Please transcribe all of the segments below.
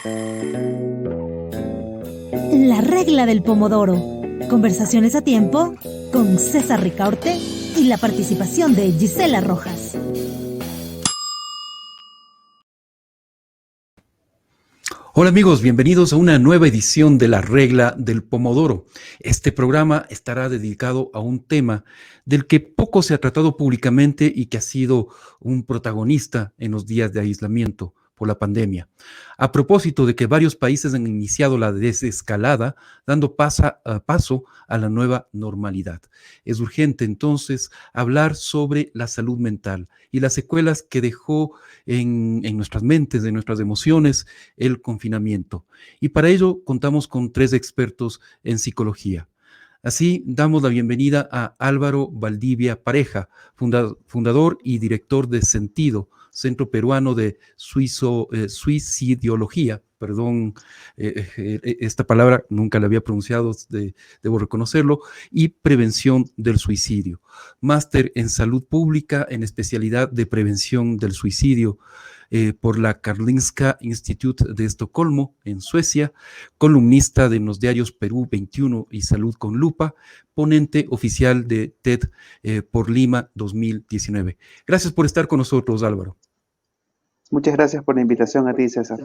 La regla del pomodoro. Conversaciones a tiempo con César Ricaurte y la participación de Gisela Rojas. Hola amigos, bienvenidos a una nueva edición de La Regla del Pomodoro. Este programa estará dedicado a un tema del que poco se ha tratado públicamente y que ha sido un protagonista en los días de aislamiento por la pandemia. A propósito de que varios países han iniciado la desescalada, dando paso a la nueva normalidad. Es urgente entonces hablar sobre la salud mental y las secuelas que dejó en nuestras mentes, en nuestras emociones, el confinamiento. Y para ello contamos con 3 expertos en psicología. Así damos la bienvenida a Álvaro Valdivia Pareja, fundador y director de Sentido, Centro Peruano de Suicidología. Perdón, esta palabra nunca la había pronunciado, debo reconocerlo, y prevención del suicidio. Máster en Salud Pública en especialidad de prevención del suicidio por la Karolinska Institute de Estocolmo, en Suecia, columnista de los diarios Perú 21 y Salud con Lupa, ponente oficial de TED por Lima 2019. Gracias por estar con nosotros, Álvaro. Muchas gracias por la invitación a ti, César.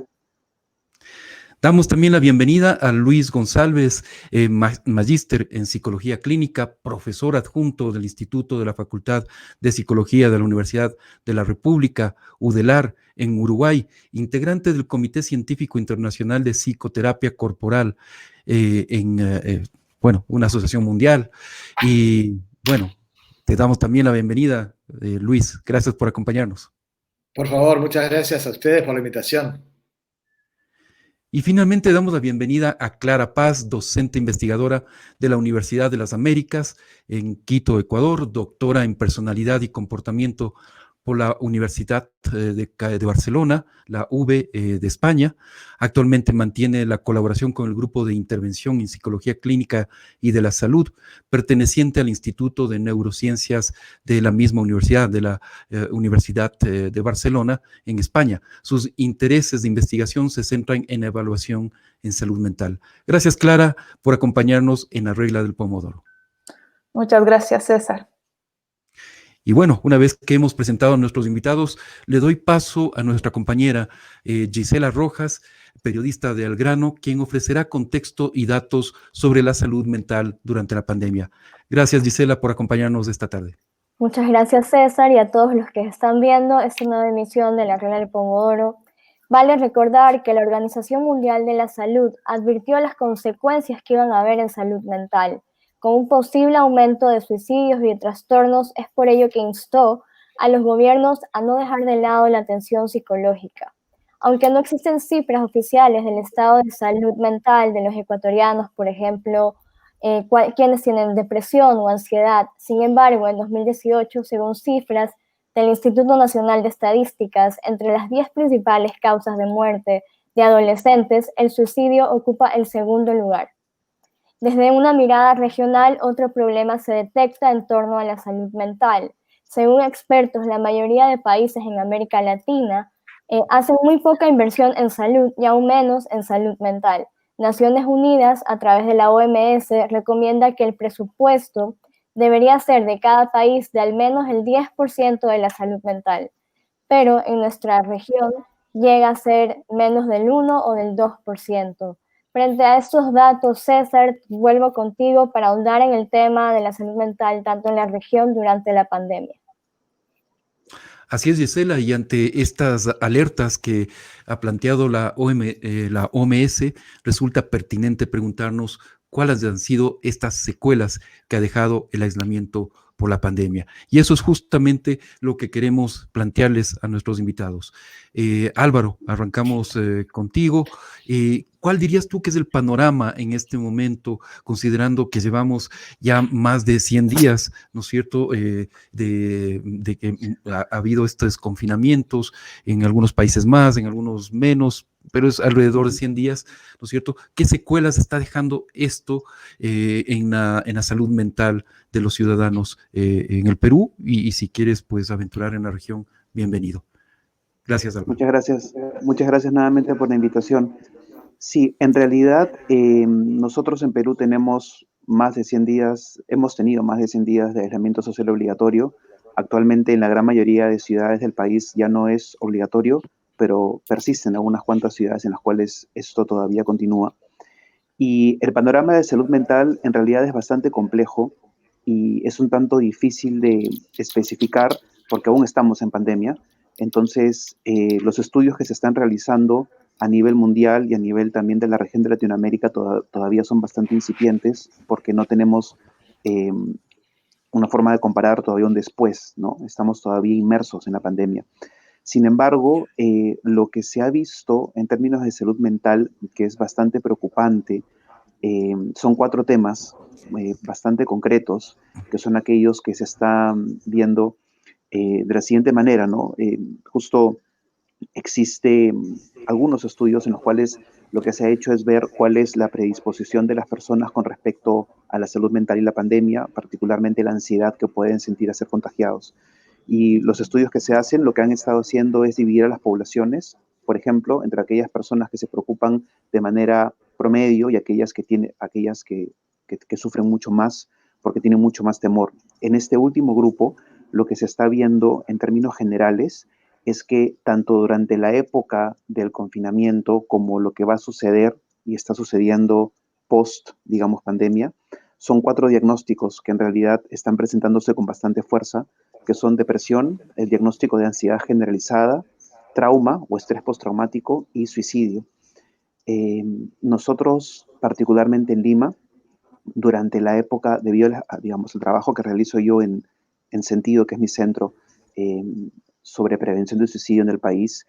Damos también la bienvenida a Luis González, magíster en Psicología Clínica, profesor adjunto del Instituto de la Facultad de Psicología de la Universidad de la República, UDELAR, en Uruguay, integrante del Comité Científico Internacional de Psicoterapia Corporal, una asociación mundial. Y bueno, te damos también la bienvenida, Luis. Gracias por acompañarnos. Por favor, muchas gracias a ustedes por la invitación. Y finalmente damos la bienvenida a Clara Paz, docente investigadora de la Universidad de las Américas en Quito, Ecuador, doctora en Personalidad y Comportamiento por la Universidad de Barcelona, la UB de España. Actualmente mantiene la colaboración con el Grupo de Intervención en Psicología Clínica y de la Salud, perteneciente al Instituto de Neurociencias de la misma universidad, de la Universidad de Barcelona, en España. Sus intereses de investigación se centran en evaluación en salud mental. Gracias, Clara, por acompañarnos en La Regla del Pomodoro. Muchas gracias, César. Y bueno, una vez que hemos presentado a nuestros invitados, le doy paso a nuestra compañera Gisela Rojas, periodista de Al Grano, quien ofrecerá contexto y datos sobre la salud mental durante la pandemia. Gracias, Gisela, por acompañarnos esta tarde. Muchas gracias, César, y a todos los que están viendo esta nueva emisión de La Regla del Pomodoro. Vale recordar que la Organización Mundial de la Salud advirtió las consecuencias que iban a haber en salud mental, con un posible aumento de suicidios y de trastornos. Es por ello que instó a los gobiernos a no dejar de lado la atención psicológica. Aunque no existen cifras oficiales del estado de salud mental de los ecuatorianos, por ejemplo, quienes tienen depresión o ansiedad, sin embargo, en 2018, según cifras del Instituto Nacional de Estadísticas, entre las 10 principales causas de muerte de adolescentes, el suicidio ocupa el segundo lugar. Desde una mirada regional, otro problema se detecta en torno a la salud mental. Según expertos, la mayoría de países en América Latina hacen muy poca inversión en salud y aún menos en salud mental. Naciones Unidas, a través de la OMS, recomienda que el presupuesto debería ser de cada país de al menos el 10% de la salud mental, pero en nuestra región llega a ser menos del 1 o del 2%. Frente a estos datos, César, vuelvo contigo para ahondar en el tema de la salud mental, tanto en la región durante la pandemia. Así es, Gisela, y ante estas alertas que ha planteado la OMS, resulta pertinente preguntarnos cuáles han sido estas secuelas que ha dejado el aislamiento por la pandemia. Y eso es justamente lo que queremos plantearles a nuestros invitados. Álvaro, arrancamos contigo. ¿Cuál dirías tú que es el panorama en este momento, considerando que llevamos ya más de 100 días, ¿no es cierto?, de que ha habido estos confinamientos en algunos países más, en algunos menos, pero es alrededor de 100 días, ¿no es cierto? ¿Qué secuelas está dejando esto en la salud mental de los ciudadanos en el Perú? Y si quieres, pues, aventurar en la región, bienvenido. Gracias, Álvaro. Muchas gracias nuevamente por la invitación. Sí, en realidad nosotros en Perú tenemos más de 100 días, hemos tenido más de 100 días de aislamiento social obligatorio. Actualmente en la gran mayoría de ciudades del país ya no es obligatorio, pero persisten algunas cuantas ciudades en las cuales esto todavía continúa. Y el panorama de salud mental en realidad es bastante complejo y es un tanto difícil de especificar porque aún estamos en pandemia. Entonces, los estudios que se están realizando a nivel mundial y a nivel también de la región de Latinoamérica todavía son bastante incipientes porque no tenemos una forma de comparar todavía un después, ¿no? Estamos todavía inmersos en la pandemia. Sin embargo, lo que se ha visto en términos de salud mental, que es bastante preocupante, son 4 temas bastante concretos, que son aquellos que se están viendo de la siguiente manera, ¿no? Justo existe algunos estudios en los cuales lo que se ha hecho es ver cuál es la predisposición de las personas con respecto a la salud mental y la pandemia, particularmente la ansiedad que pueden sentir a ser contagiados. Y los estudios que se hacen, lo que han estado haciendo es dividir a las poblaciones, por ejemplo, entre aquellas personas que se preocupan de manera promedio y aquellas que sufren mucho más porque tienen mucho más temor. En este último grupo, lo que se está viendo en términos generales es que tanto durante la época del confinamiento como lo que va a suceder y está sucediendo post, digamos, pandemia, son 4 diagnósticos que en realidad están presentándose con bastante fuerza, que son depresión, el diagnóstico de ansiedad generalizada, trauma o estrés postraumático y suicidio. Nosotros, particularmente en Lima, durante la época, debido a, digamos, el trabajo que realizo yo en Sentido, que es mi centro sobre prevención del suicidio en el país,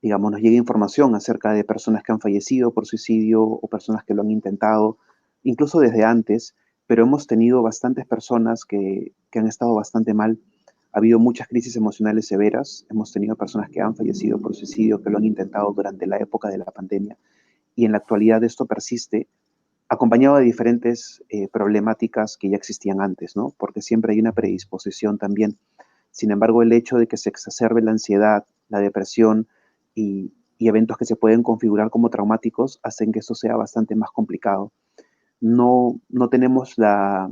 digamos, nos llega información acerca de personas que han fallecido por suicidio o personas que lo han intentado, incluso desde antes, pero hemos tenido bastantes personas que han estado bastante mal. Ha habido muchas crisis emocionales severas, hemos tenido personas que han fallecido por suicidio, que lo han intentado durante la época de la pandemia, y en la actualidad esto persiste, acompañado de diferentes problemáticas que ya existían antes, ¿no? Porque siempre hay una predisposición también. Sin embargo, el hecho de que se exacerbe la ansiedad, la depresión y eventos que se pueden configurar como traumáticos hacen que esto sea bastante más complicado. No tenemos la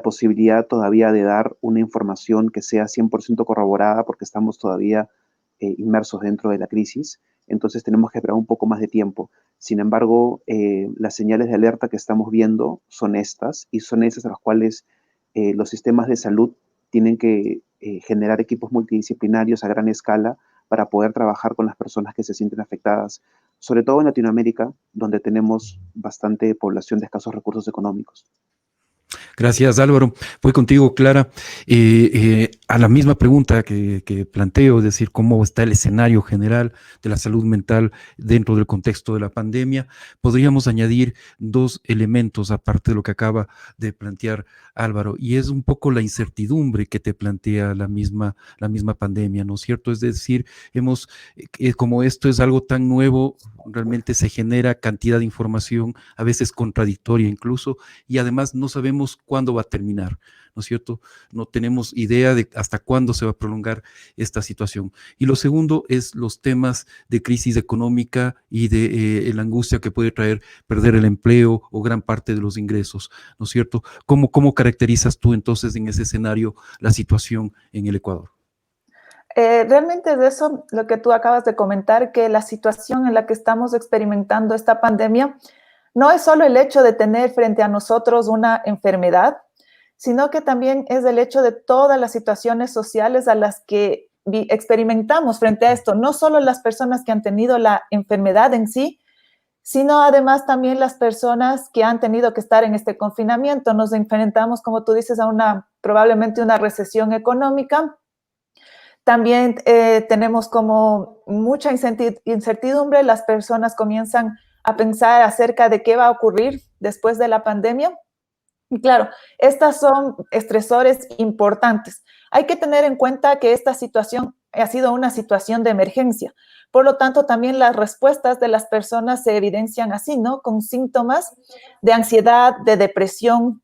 posibilidad todavía de dar una información que sea 100% corroborada porque estamos todavía inmersos dentro de la crisis, entonces tenemos que esperar un poco más de tiempo. Sin embargo, las señales de alerta que estamos viendo son estas, y son esas a las cuales los sistemas de salud tienen que generar equipos multidisciplinarios a gran escala para poder trabajar con las personas que se sienten afectadas, sobre todo en Latinoamérica, donde tenemos bastante población de escasos recursos económicos. Gracias, Álvaro. Voy contigo, Clara. A la misma pregunta que planteo, es decir, cómo está el escenario general de la salud mental dentro del contexto de la pandemia, podríamos añadir 2 elementos aparte de lo que acaba de plantear Álvaro, y es un poco la incertidumbre que te plantea la misma pandemia, ¿no es cierto? Es decir, como esto es algo tan nuevo, realmente se genera cantidad de información, a veces contradictoria incluso, y además no sabemos cuándo va a terminar, ¿no es cierto? No tenemos idea de hasta cuándo se va a prolongar esta situación. Y lo segundo es los temas de crisis económica y de la angustia que puede traer perder el empleo o gran parte de los ingresos, ¿no es cierto? ¿Cómo caracterizas tú entonces en ese escenario la situación en el Ecuador? Realmente de eso, lo que tú acabas de comentar, que la situación en la que estamos experimentando esta pandemia no es solo el hecho de tener frente a nosotros una enfermedad, sino que también es el hecho de todas las situaciones sociales a las que experimentamos frente a esto, no solo las personas que han tenido la enfermedad en sí, sino además también las personas que han tenido que estar en este confinamiento. Nos enfrentamos, como tú dices, a probablemente una recesión económica. También tenemos como mucha incertidumbre, las personas comienzan a pensar acerca de qué va a ocurrir después de la pandemia. Y claro, estas son estresores importantes. Hay que tener en cuenta que esta situación ha sido una situación de emergencia. Por lo tanto, también las respuestas de las personas se evidencian así, ¿no? Con síntomas de ansiedad, de depresión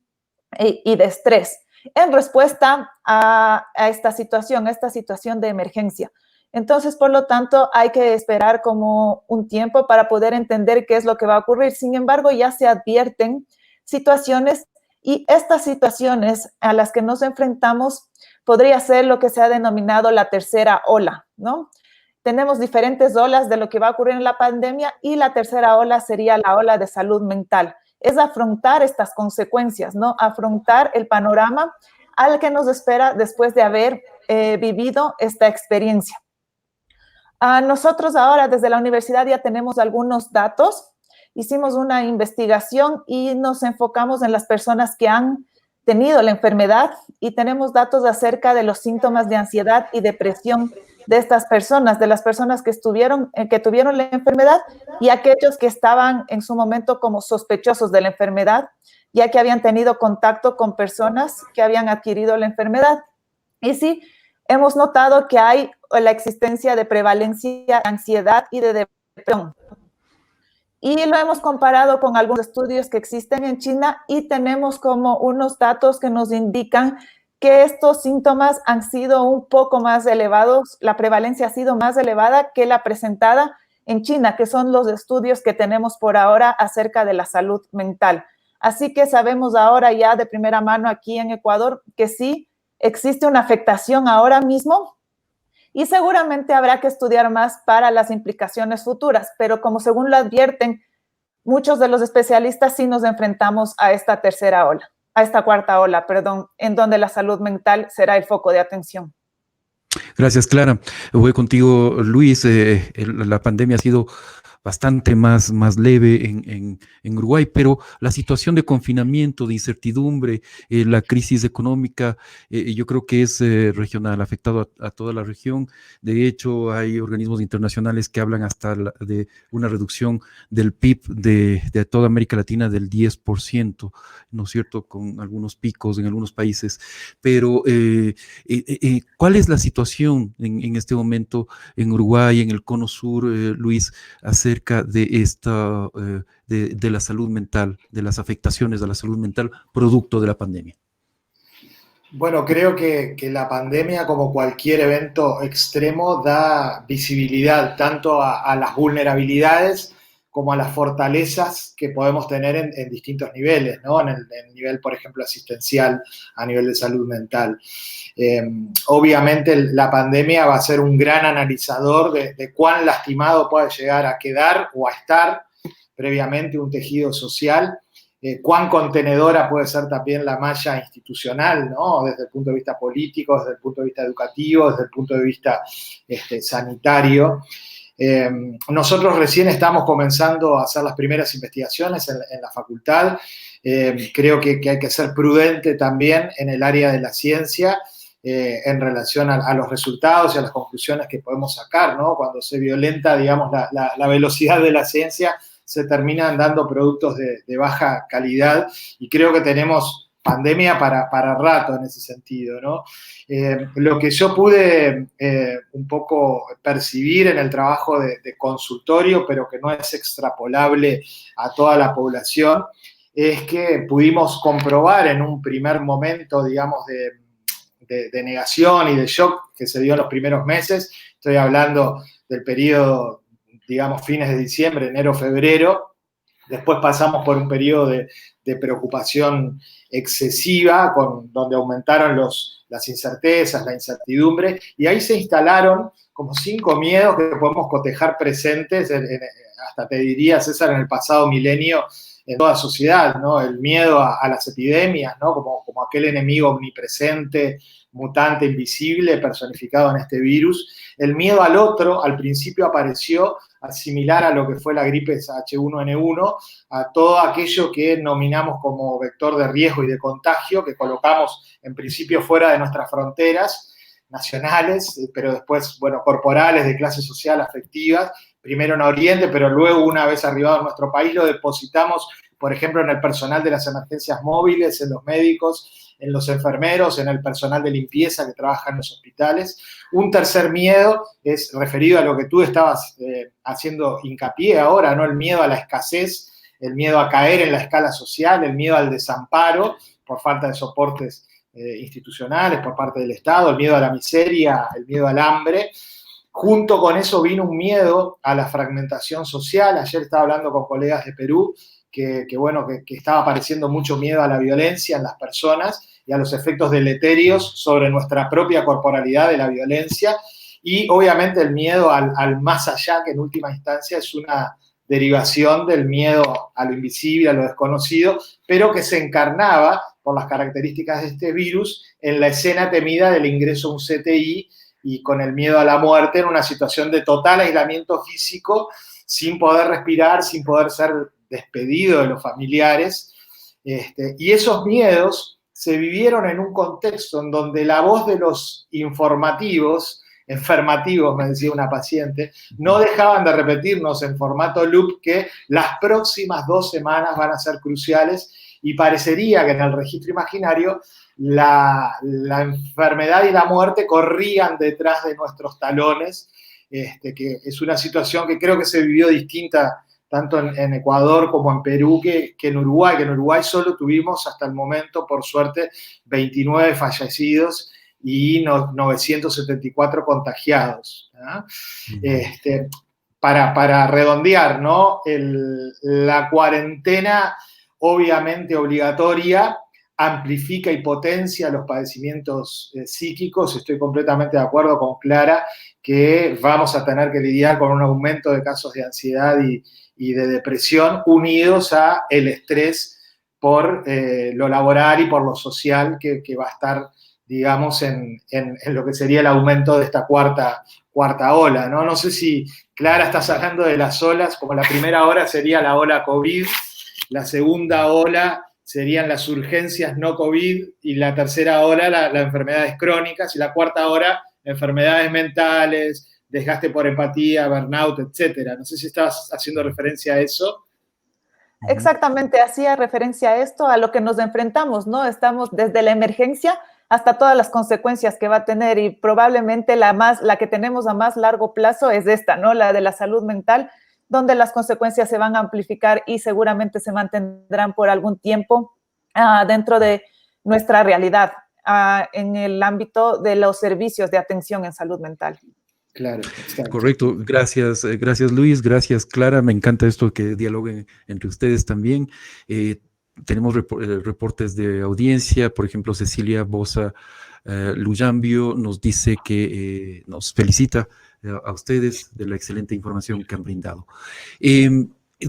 y de estrés en respuesta a esta situación de emergencia. Entonces, por lo tanto, hay que esperar como un tiempo para poder entender qué es lo que va a ocurrir. Sin embargo, ya se advierten situaciones y estas situaciones a las que nos enfrentamos podría ser lo que se ha denominado la tercera ola, ¿no? Tenemos diferentes olas de lo que va a ocurrir en la pandemia y la tercera ola sería la ola de salud mental. Es afrontar estas consecuencias, ¿no? Afrontar el panorama al que nos espera después de haber vivido esta experiencia. Nosotros ahora desde la universidad ya tenemos algunos datos. Hicimos una investigación y nos enfocamos en las personas que han tenido la enfermedad y tenemos datos acerca de los síntomas de ansiedad y depresión de estas personas, de las personas que tuvieron la enfermedad y aquellos que estaban en su momento como sospechosos de la enfermedad, ya que habían tenido contacto con personas que habían adquirido la enfermedad. Y sí, hemos notado que hay la existencia de prevalencia de ansiedad y de depresión. Y lo hemos comparado con algunos estudios que existen en China y tenemos como unos datos que nos indican que estos síntomas han sido un poco más elevados, la prevalencia ha sido más elevada que la presentada en China, que son los estudios que tenemos por ahora acerca de la salud mental. Así que sabemos ahora ya de primera mano aquí en Ecuador que sí existe una afectación ahora mismo y seguramente habrá que estudiar más para las implicaciones futuras, pero como según lo advierten muchos de los especialistas, sí nos enfrentamos a esta tercera ola, a esta cuarta ola, perdón, en donde la salud mental será el foco de atención. Gracias, Clara. Voy contigo, Luis. La pandemia ha sido bastante más leve en Uruguay, pero la situación de confinamiento, de incertidumbre, la crisis económica, yo creo que es regional, afectado a toda la región. De hecho, hay organismos internacionales que hablan hasta de una reducción del PIB de toda América Latina del 10%, ¿no es cierto?, con algunos picos en algunos países. Pero, ¿cuál es la situación en este momento en Uruguay, en el Cono Sur, Luis, acerca de esta, de la salud mental, de las afectaciones a la salud mental producto de la pandemia? Bueno, creo que la pandemia, como cualquier evento extremo, da visibilidad tanto a las vulnerabilidades como a las fortalezas que podemos tener en distintos niveles, ¿no? En el nivel, por ejemplo, asistencial, a nivel de salud mental. Obviamente la pandemia va a ser un gran analizador de cuán lastimado puede llegar a quedar o a estar previamente un tejido social, cuán contenedora puede ser también la malla institucional, ¿no? Desde el punto de vista político, desde el punto de vista educativo, desde el punto de vista sanitario. Nosotros recién estamos comenzando a hacer las primeras investigaciones en la facultad. Creo que hay que ser prudente también en el área de la ciencia en relación a los resultados y a las conclusiones que podemos sacar, ¿no? Cuando se violenta, digamos, la velocidad de la ciencia, se terminan dando productos de baja calidad y creo que tenemos pandemia para rato en ese sentido, ¿no? Lo que yo pude un poco percibir en el trabajo de consultorio, pero que no es extrapolable a toda la población, es que pudimos comprobar en un primer momento, digamos, de negación y de shock que se dio en los primeros meses, estoy hablando del periodo, digamos, fines de diciembre, enero, febrero. Después pasamos por un periodo de preocupación excesiva, donde aumentaron las incertezas, la incertidumbre, y ahí se instalaron como 5 miedos que podemos cotejar presentes, hasta te diría, César, en el pasado milenio, en toda sociedad, ¿no? El miedo a las epidemias, ¿no? Como aquel enemigo omnipresente, mutante, invisible, personificado en este virus. El miedo al otro, al principio apareció similar a lo que fue la gripe H1N1, a todo aquello que nominamos como vector de riesgo y de contagio, que colocamos en principio fuera de nuestras fronteras nacionales, pero después, bueno, corporales, de clase social, afectivas, primero en Oriente, pero luego, una vez arribado a nuestro país, lo depositamos, por ejemplo, en el personal de las emergencias móviles, en los médicos, en los enfermeros, en el personal de limpieza que trabaja en los hospitales. Un tercer miedo es referido a lo que tú estabas haciendo hincapié ahora, ¿no? El miedo a la escasez, el miedo a caer en la escala social, el miedo al desamparo por falta de soportes institucionales por parte del Estado, el miedo a la miseria, el miedo al hambre. Junto con eso vino un miedo a la fragmentación social. Ayer estaba hablando con colegas de Perú que estaba apareciendo mucho miedo a la violencia en las personas y a los efectos deleterios sobre nuestra propia corporalidad de la violencia, y obviamente el miedo al más allá, que en última instancia es una derivación del miedo a lo invisible, a lo desconocido, pero que se encarnaba, por las características de este virus, en la escena temida del ingreso a un CTI y con el miedo a la muerte, en una situación de total aislamiento físico, sin poder respirar, sin poder ser despedido de los familiares. Y esos miedos se vivieron en un contexto en donde la voz de los enfermativos, me decía una paciente, no dejaban de repetirnos en formato loop que las próximas 2 semanas van a ser cruciales, y parecería que en el registro imaginario la enfermedad y la muerte corrían detrás de nuestros talones, que es una situación que creo que se vivió distinta tanto en Ecuador como en Perú que en Uruguay, que en Uruguay solo tuvimos hasta el momento, por suerte, 29 fallecidos y 974 contagiados, ¿no? Para redondear, ¿no? La cuarentena, obviamente obligatoria, amplifica y potencia los padecimientos psíquicos. Estoy completamente de acuerdo con Clara que vamos a tener que lidiar con un aumento de casos de ansiedad y de depresión unidos a el estrés por lo laboral y por lo social que va a estar, digamos, en lo que sería el aumento de esta cuarta ola, ¿no? No sé si, Clara, estás hablando de las olas, como la primera ola sería la ola COVID, la segunda ola serían las urgencias no COVID, y la tercera ola las enfermedades crónicas, y la cuarta ola enfermedades mentales, desgaste por empatía, burnout, etcétera. No sé si estabas haciendo referencia a eso. Exactamente, hacía referencia a esto, a lo que nos enfrentamos, ¿no? Estamos desde la emergencia hasta todas las consecuencias que va a tener, y probablemente la que tenemos a más largo plazo es esta, ¿no? La de la salud mental, donde las consecuencias se van a amplificar y seguramente se mantendrán por algún tiempo dentro de nuestra realidad en el ámbito de los servicios de atención en salud mental. Claro, exacto. Correcto, gracias, gracias Luis, gracias Clara, me encanta esto que dialoguen entre ustedes también. Tenemos reportes de audiencia, por ejemplo, Cecilia Bosa Luyambio nos dice que nos felicita a ustedes de la excelente información que han brindado.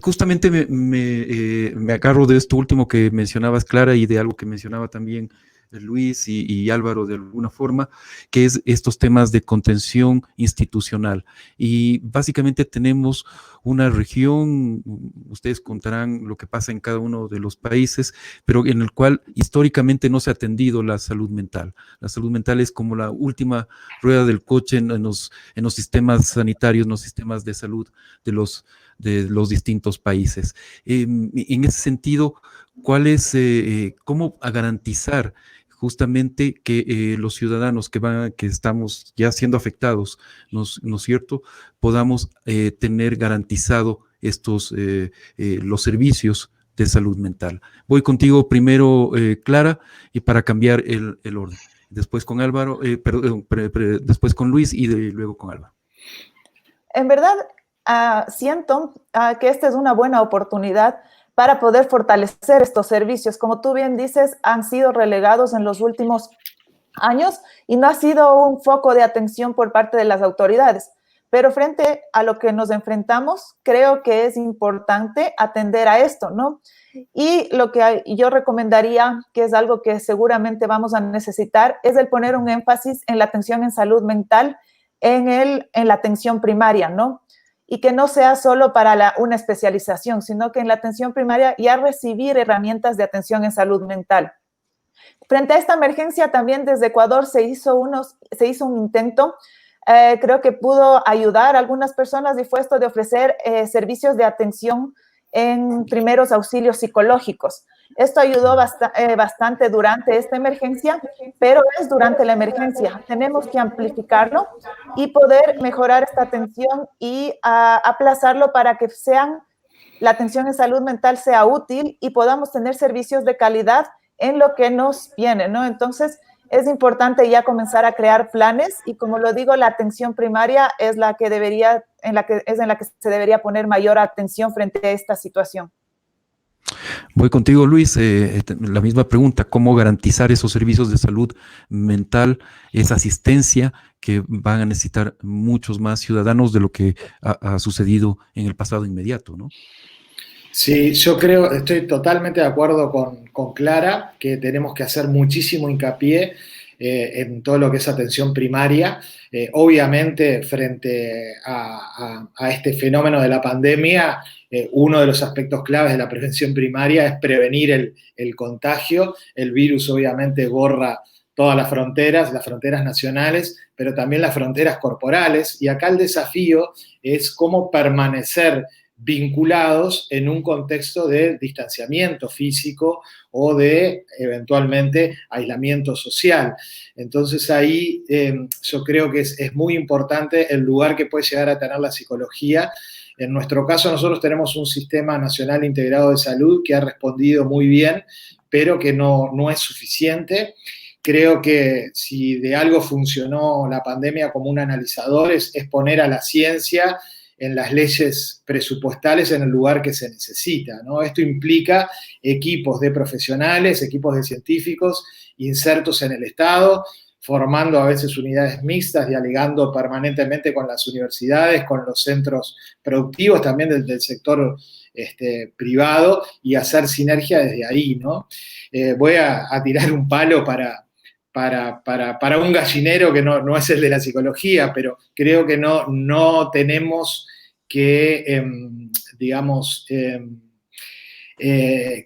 Justamente me agarro de esto último que mencionabas, Clara, y de algo que mencionaba también Luis y Álvaro de alguna forma, que es estos temas de contención institucional. Y básicamente tenemos una región, ustedes contarán lo que pasa en cada uno de los países, pero en el cual históricamente no se ha atendido la salud mental. La salud mental es como la última rueda del coche en los sistemas sanitarios, en los sistemas de salud de los distintos países. En ese sentido, ¿cómo garantizar justamente que los ciudadanos que estamos ya siendo afectados, ¿no es cierto?, podamos tener garantizado los servicios de salud mental? Voy contigo primero, Clara, y para cambiar el orden. Después con Álvaro, después con Luis y luego con Álvaro. En verdad, siento que esta es una buena oportunidad para poder fortalecer estos servicios. Como tú bien dices, han sido relegados en los últimos años y no ha sido un foco de atención por parte de las autoridades. Pero frente a lo que nos enfrentamos, creo que es importante atender a esto, ¿no? Y lo que yo recomendaría, que es algo que seguramente vamos a necesitar, es el poner un énfasis en la atención en salud mental, en la atención primaria, ¿no? Y que no sea solo para una especialización, sino que en la atención primaria ya recibir herramientas de atención en salud mental. Frente a esta emergencia, también desde Ecuador se hizo un intento, creo que pudo ayudar a algunas personas, y fue esto de ofrecer servicios de atención en primeros auxilios psicológicos. Esto ayudó bastante durante esta emergencia, pero es durante la emergencia. Tenemos que amplificarlo y poder mejorar esta atención y aplazarlo para que la atención en salud mental sea útil y podamos tener servicios de calidad en lo que nos viene, ¿no? Entonces, es importante ya comenzar a crear planes y, como lo digo, la atención primaria es en la que se debería poner mayor atención frente a esta situación. Voy contigo, Luis. La misma pregunta, ¿cómo garantizar esos servicios de salud mental, esa asistencia que van a necesitar muchos más ciudadanos de lo que ha sucedido en el pasado inmediato, ¿no? Sí, yo creo, estoy totalmente de acuerdo con Clara, que tenemos que hacer muchísimo hincapié en todo lo que es atención primaria. Obviamente, frente a este fenómeno de la pandemia, uno de los aspectos claves de la prevención primaria es prevenir el contagio. El virus obviamente borra todas las fronteras nacionales, pero también las fronteras corporales. Y acá el desafío es cómo permanecer vinculados en un contexto de distanciamiento físico o de, eventualmente, aislamiento social. Entonces ahí yo creo que es muy importante el lugar que puede llegar a tener la psicología. En nuestro caso, nosotros tenemos un sistema nacional integrado de salud que ha respondido muy bien, pero que no es suficiente. Creo que si de algo funcionó la pandemia como un analizador es poner a la ciencia en las leyes presupuestales en el lugar que se necesita, ¿no? Esto implica equipos de profesionales, equipos de científicos insertos en el Estado, formando a veces unidades mixtas, dialogando permanentemente con las universidades, con los centros productivos, también del sector privado, y hacer sinergia desde ahí, ¿no? Voy a tirar un palo para un gallinero que no es el de la psicología, pero creo que no tenemos que,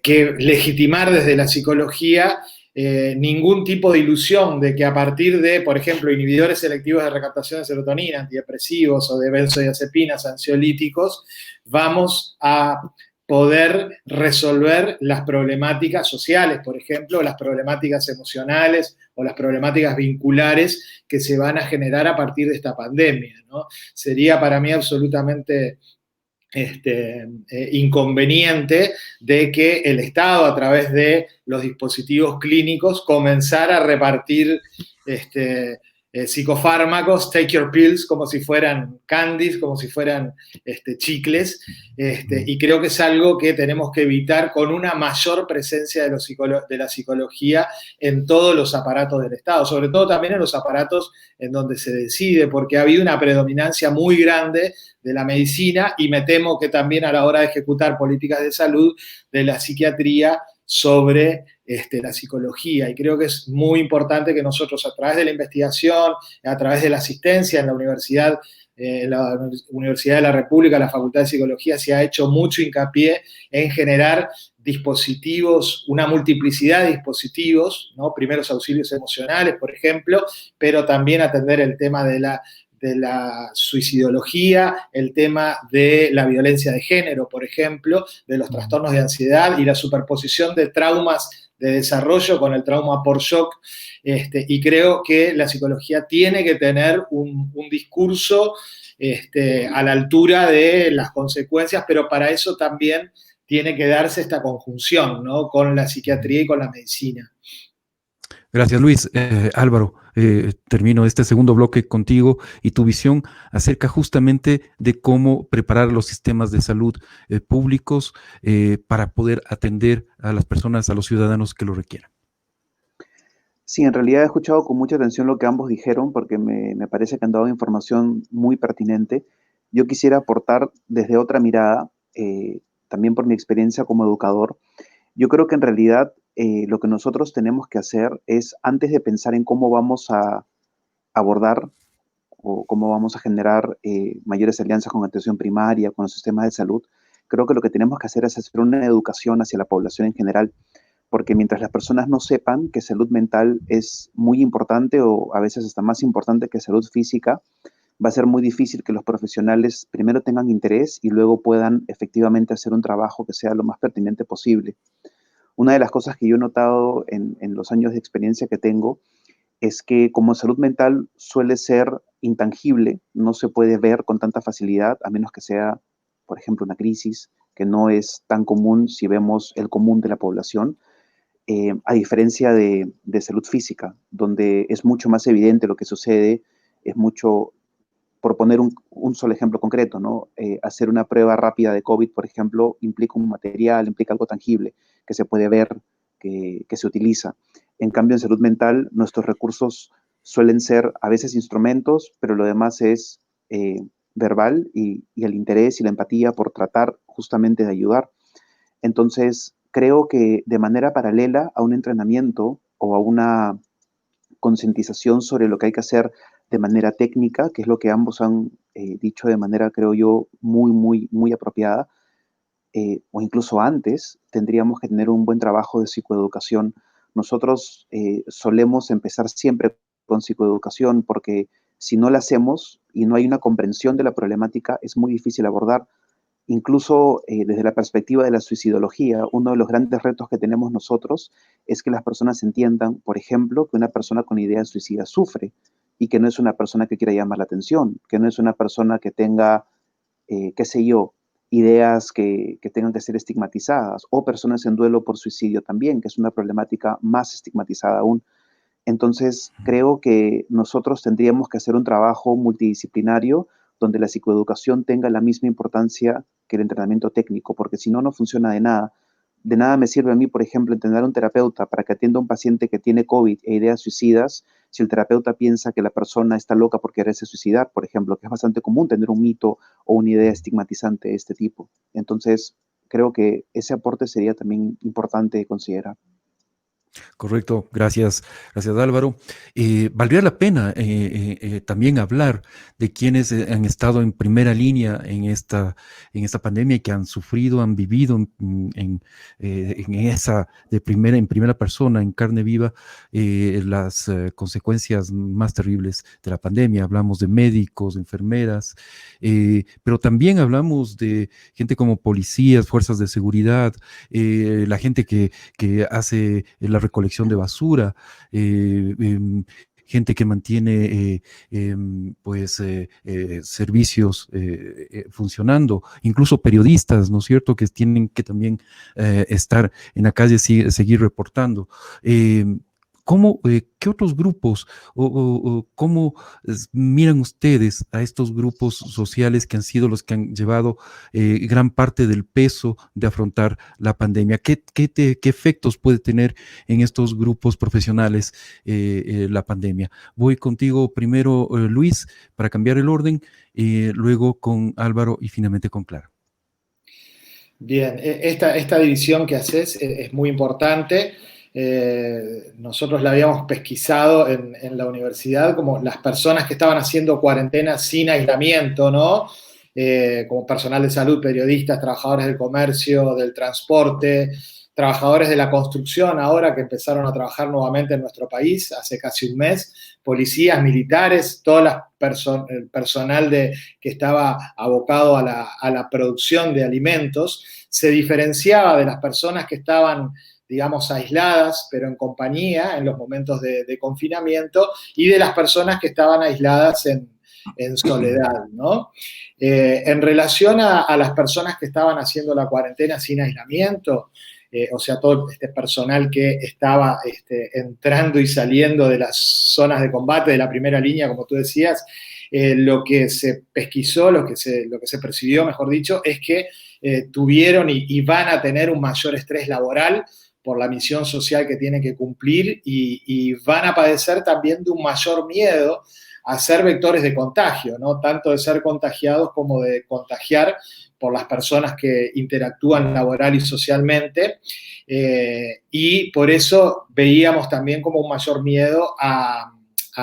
que legitimar desde la psicología ningún tipo de ilusión de que a partir de, por ejemplo, inhibidores selectivos de recaptación de serotonina, antidepresivos o de benzodiazepinas, ansiolíticos, vamos a poder resolver las problemáticas sociales, por ejemplo, las problemáticas emocionales o las problemáticas vinculares que se van a generar a partir de esta pandemia, ¿no? Sería para mí absolutamente inconveniente de que el Estado, a través de los dispositivos clínicos, comenzara a repartir psicofármacos, take your pills, como si fueran candies, como si fueran chicles, y creo que es algo que tenemos que evitar con una mayor presencia de la psicología en todos los aparatos del Estado, sobre todo también en los aparatos en donde se decide, porque ha habido una predominancia muy grande de la medicina y me temo que también a la hora de ejecutar políticas de salud de la psiquiatría sobre la psicología. Y creo que es muy importante que nosotros, a través de la investigación, a través de la asistencia en la Universidad de la República, la Facultad de Psicología, se ha hecho mucho hincapié en generar dispositivos, una multiplicidad de dispositivos, ¿no? Primeros auxilios emocionales, por ejemplo, pero también atender el tema de la suicidología, el tema de la violencia de género, por ejemplo, de los trastornos de ansiedad y la superposición de traumas de desarrollo con el trauma por shock, y creo que la psicología tiene que tener un discurso a la altura de las consecuencias, pero para eso también tiene que darse esta conjunción, ¿no?, con la psiquiatría y con la medicina. Gracias, Luis. Álvaro, termino este segundo bloque contigo y tu visión acerca justamente de cómo preparar los sistemas de salud públicos para poder atender a las personas, a los ciudadanos que lo requieran. Sí, en realidad he escuchado con mucha atención lo que ambos dijeron porque me parece que han dado información muy pertinente. Yo quisiera aportar desde otra mirada, también por mi experiencia como educador. Yo creo que en realidad lo que nosotros tenemos que hacer es, antes de pensar en cómo vamos a abordar o cómo vamos a generar mayores alianzas con atención primaria, con los sistemas de salud, creo que lo que tenemos que hacer es hacer una educación hacia la población en general, porque mientras las personas no sepan que salud mental es muy importante o a veces hasta más importante que salud física, va a ser muy difícil que los profesionales primero tengan interés y luego puedan efectivamente hacer un trabajo que sea lo más pertinente posible. Una de las cosas que yo he notado en los años de experiencia que tengo es que como salud mental suele ser intangible, no se puede ver con tanta facilidad, a menos que sea, por ejemplo, una crisis, que no es tan común si vemos el común de la población. a diferencia de salud física, donde es mucho más evidente lo que sucede, es mucho, por poner un solo ejemplo concreto, ¿no? Hacer una prueba rápida de COVID, por ejemplo, implica un material, implica algo tangible que se puede ver, que se utiliza. En cambio, en salud mental, nuestros recursos suelen ser a veces instrumentos, pero lo demás es verbal y el interés y la empatía por tratar justamente de ayudar. Entonces, creo que de manera paralela a un entrenamiento o a una concientización sobre lo que hay que hacer de manera técnica, que es lo que ambos han dicho de manera, creo yo, muy apropiada, o incluso antes, tendríamos que tener un buen trabajo de psicoeducación. Nosotros solemos empezar siempre con psicoeducación porque si no la hacemos y no hay una comprensión de la problemática, es muy difícil abordar. Incluso desde la perspectiva de la suicidología, uno de los grandes retos que tenemos nosotros es que las personas entiendan, por ejemplo, que una persona con ideas suicidas sufre y que no es una persona que quiera llamar la atención, que no es una persona que tenga, qué sé yo, ideas que tengan que ser estigmatizadas, o personas en duelo por suicidio también, que es una problemática más estigmatizada aún. Entonces, creo que nosotros tendríamos que hacer un trabajo multidisciplinario donde la psicoeducación tenga la misma importancia que el entrenamiento técnico, porque si no, no funciona de nada. De nada me sirve a mí, por ejemplo, entrenar a un terapeuta para que atienda a un paciente que tiene COVID e ideas suicidas, si el terapeuta piensa que la persona está loca por quererse suicidar, por ejemplo, que es bastante común tener un mito o una idea estigmatizante de este tipo. Entonces, creo que ese aporte sería también importante considerar. Correcto, gracias, gracias Álvaro. Valdría la pena también hablar de quienes han estado en primera línea en esta pandemia y que han sufrido, han vivido en primera persona, en carne viva, las consecuencias más terribles de la pandemia. Hablamos de médicos, enfermeras, pero también hablamos de gente como policías, fuerzas de seguridad, la gente que hace la recolección de basura, gente que mantiene servicios funcionando, incluso periodistas, ¿no es cierto?, que tienen que también estar en la calle, seguir reportando. ¿Qué otros grupos o cómo miran ustedes a estos grupos sociales que han sido los que han llevado gran parte del peso de afrontar la pandemia? ¿Qué efectos puede tener en estos grupos profesionales la pandemia? Voy contigo primero, Luis, para cambiar el orden, luego con Álvaro y finalmente con Clara. Bien, esta división que haces es muy importante. Nosotros la habíamos pesquisado en la universidad como las personas que estaban haciendo cuarentena sin aislamiento, ¿no? Como personal de salud, periodistas, trabajadores del comercio, del transporte, trabajadores de la construcción ahora que empezaron a trabajar nuevamente en nuestro país hace casi un mes, policías, militares, todo el personal que estaba abocado a la producción de alimentos, se diferenciaba de las personas que estaban, digamos, aisladas, pero en compañía en los momentos de confinamiento, y de las personas que estaban aisladas en soledad, ¿no? En relación a las personas que estaban haciendo la cuarentena sin aislamiento, o sea, todo este personal que estaba entrando y saliendo de las zonas de combate, de la primera línea, como tú decías, lo que se pesquisó, lo que se percibió, mejor dicho, es que tuvieron y van a tener un mayor estrés laboral por la misión social que tienen que cumplir y van a padecer también de un mayor miedo a ser vectores de contagio, ¿no? Tanto de ser contagiados como de contagiar por las personas que interactúan laboral y socialmente, y por eso veíamos también como un mayor miedo a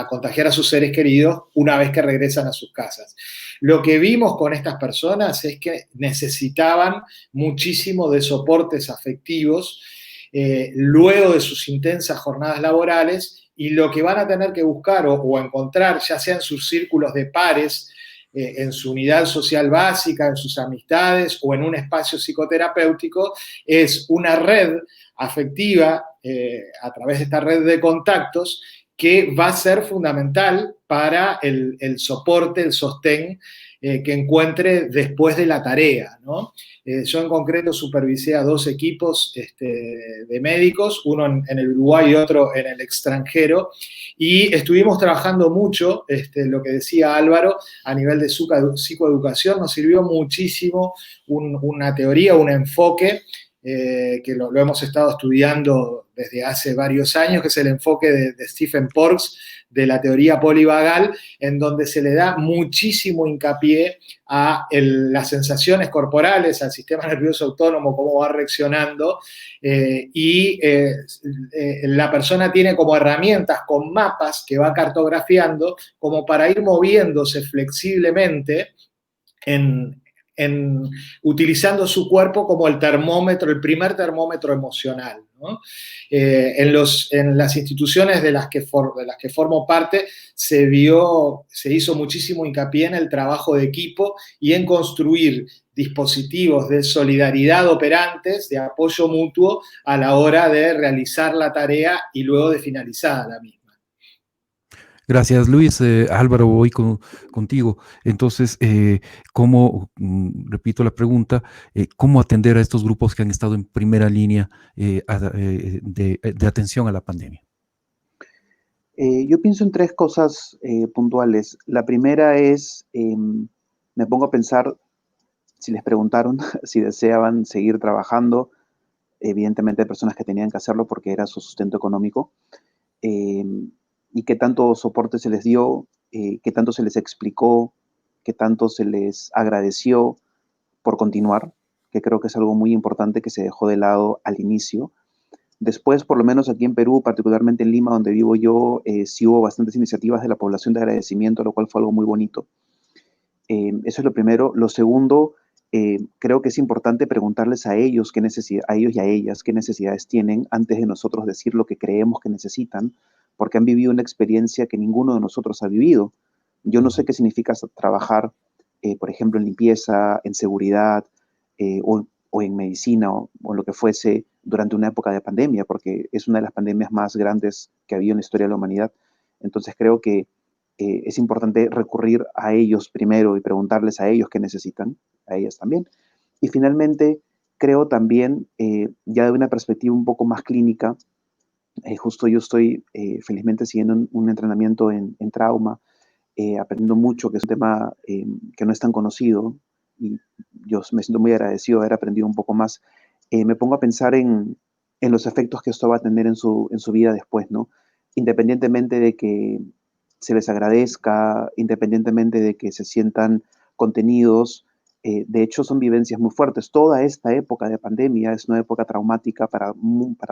contagiar a sus seres queridos una vez que regresan a sus casas. Lo que vimos con estas personas es que necesitaban muchísimo de soportes afectivos luego de sus intensas jornadas laborales, y lo que van a tener que buscar o encontrar, ya sea en sus círculos de pares, en su unidad social básica, en sus amistades o en un espacio psicoterapéutico, es una red afectiva a través de esta red de contactos que va a ser fundamental para el soporte, el sostén que encuentre después de la tarea, ¿no? Yo en concreto supervisé a 2 equipos de médicos, uno en el Uruguay y otro en el extranjero, y estuvimos trabajando mucho, lo que decía Álvaro, a nivel de psicoeducación. Nos sirvió muchísimo una teoría, un enfoque, que lo hemos estado estudiando desde hace varios años, que es el enfoque de Stephen Porges, de la teoría polivagal, en donde se le da muchísimo hincapié a las sensaciones corporales, al sistema nervioso autónomo, cómo va reaccionando, y la persona tiene como herramientas con mapas que va cartografiando como para ir moviéndose flexiblemente utilizando su cuerpo como el termómetro, el primer termómetro emocional, ¿no? En las instituciones de las que formo parte se hizo muchísimo hincapié en el trabajo de equipo y en construir dispositivos de solidaridad operantes, de apoyo mutuo a la hora de realizar la tarea y luego de finalizada la misma. Gracias, Luis. Álvaro, voy contigo. Entonces, repito la pregunta, ¿cómo atender a estos grupos que han estado en primera línea de atención a la pandemia? Yo pienso en 3 cosas puntuales. La primera es, me pongo a pensar, si les preguntaron si deseaban seguir trabajando, evidentemente hay personas que tenían que hacerlo porque era su sustento económico, y qué tanto soporte se les dio, qué tanto se les explicó, qué tanto se les agradeció por continuar, que creo que es algo muy importante que se dejó de lado al inicio. Después, por lo menos aquí en Perú, particularmente en Lima, donde vivo yo, sí hubo bastantes iniciativas de la población de agradecimiento, lo cual fue algo muy bonito. Eso es lo primero. Lo segundo, creo que es importante preguntarles a ellos a ellos y a ellas qué necesidades tienen antes de nosotros decir lo que creemos que necesitan, porque han vivido una experiencia que ninguno de nosotros ha vivido. Yo no sé qué significa trabajar, por ejemplo, en limpieza, en seguridad, o en medicina, o lo que fuese durante una época de pandemia, porque es una de las pandemias más grandes que ha habido en la historia de la humanidad. Entonces creo que es importante recurrir a ellos primero y preguntarles a ellos qué necesitan, a ellas también. Y finalmente, creo también, ya de una perspectiva un poco más clínica, justo yo estoy felizmente siguiendo un entrenamiento en trauma, aprendiendo mucho, que es un tema que no es tan conocido, y yo me siento muy agradecido de haber aprendido un poco más. Me pongo a pensar en los efectos que esto va a tener en su vida después, ¿no? Independientemente de que se les agradezca, independientemente de que se sientan contenidos, de hecho son vivencias muy fuertes. Toda esta época de pandemia es una época traumática para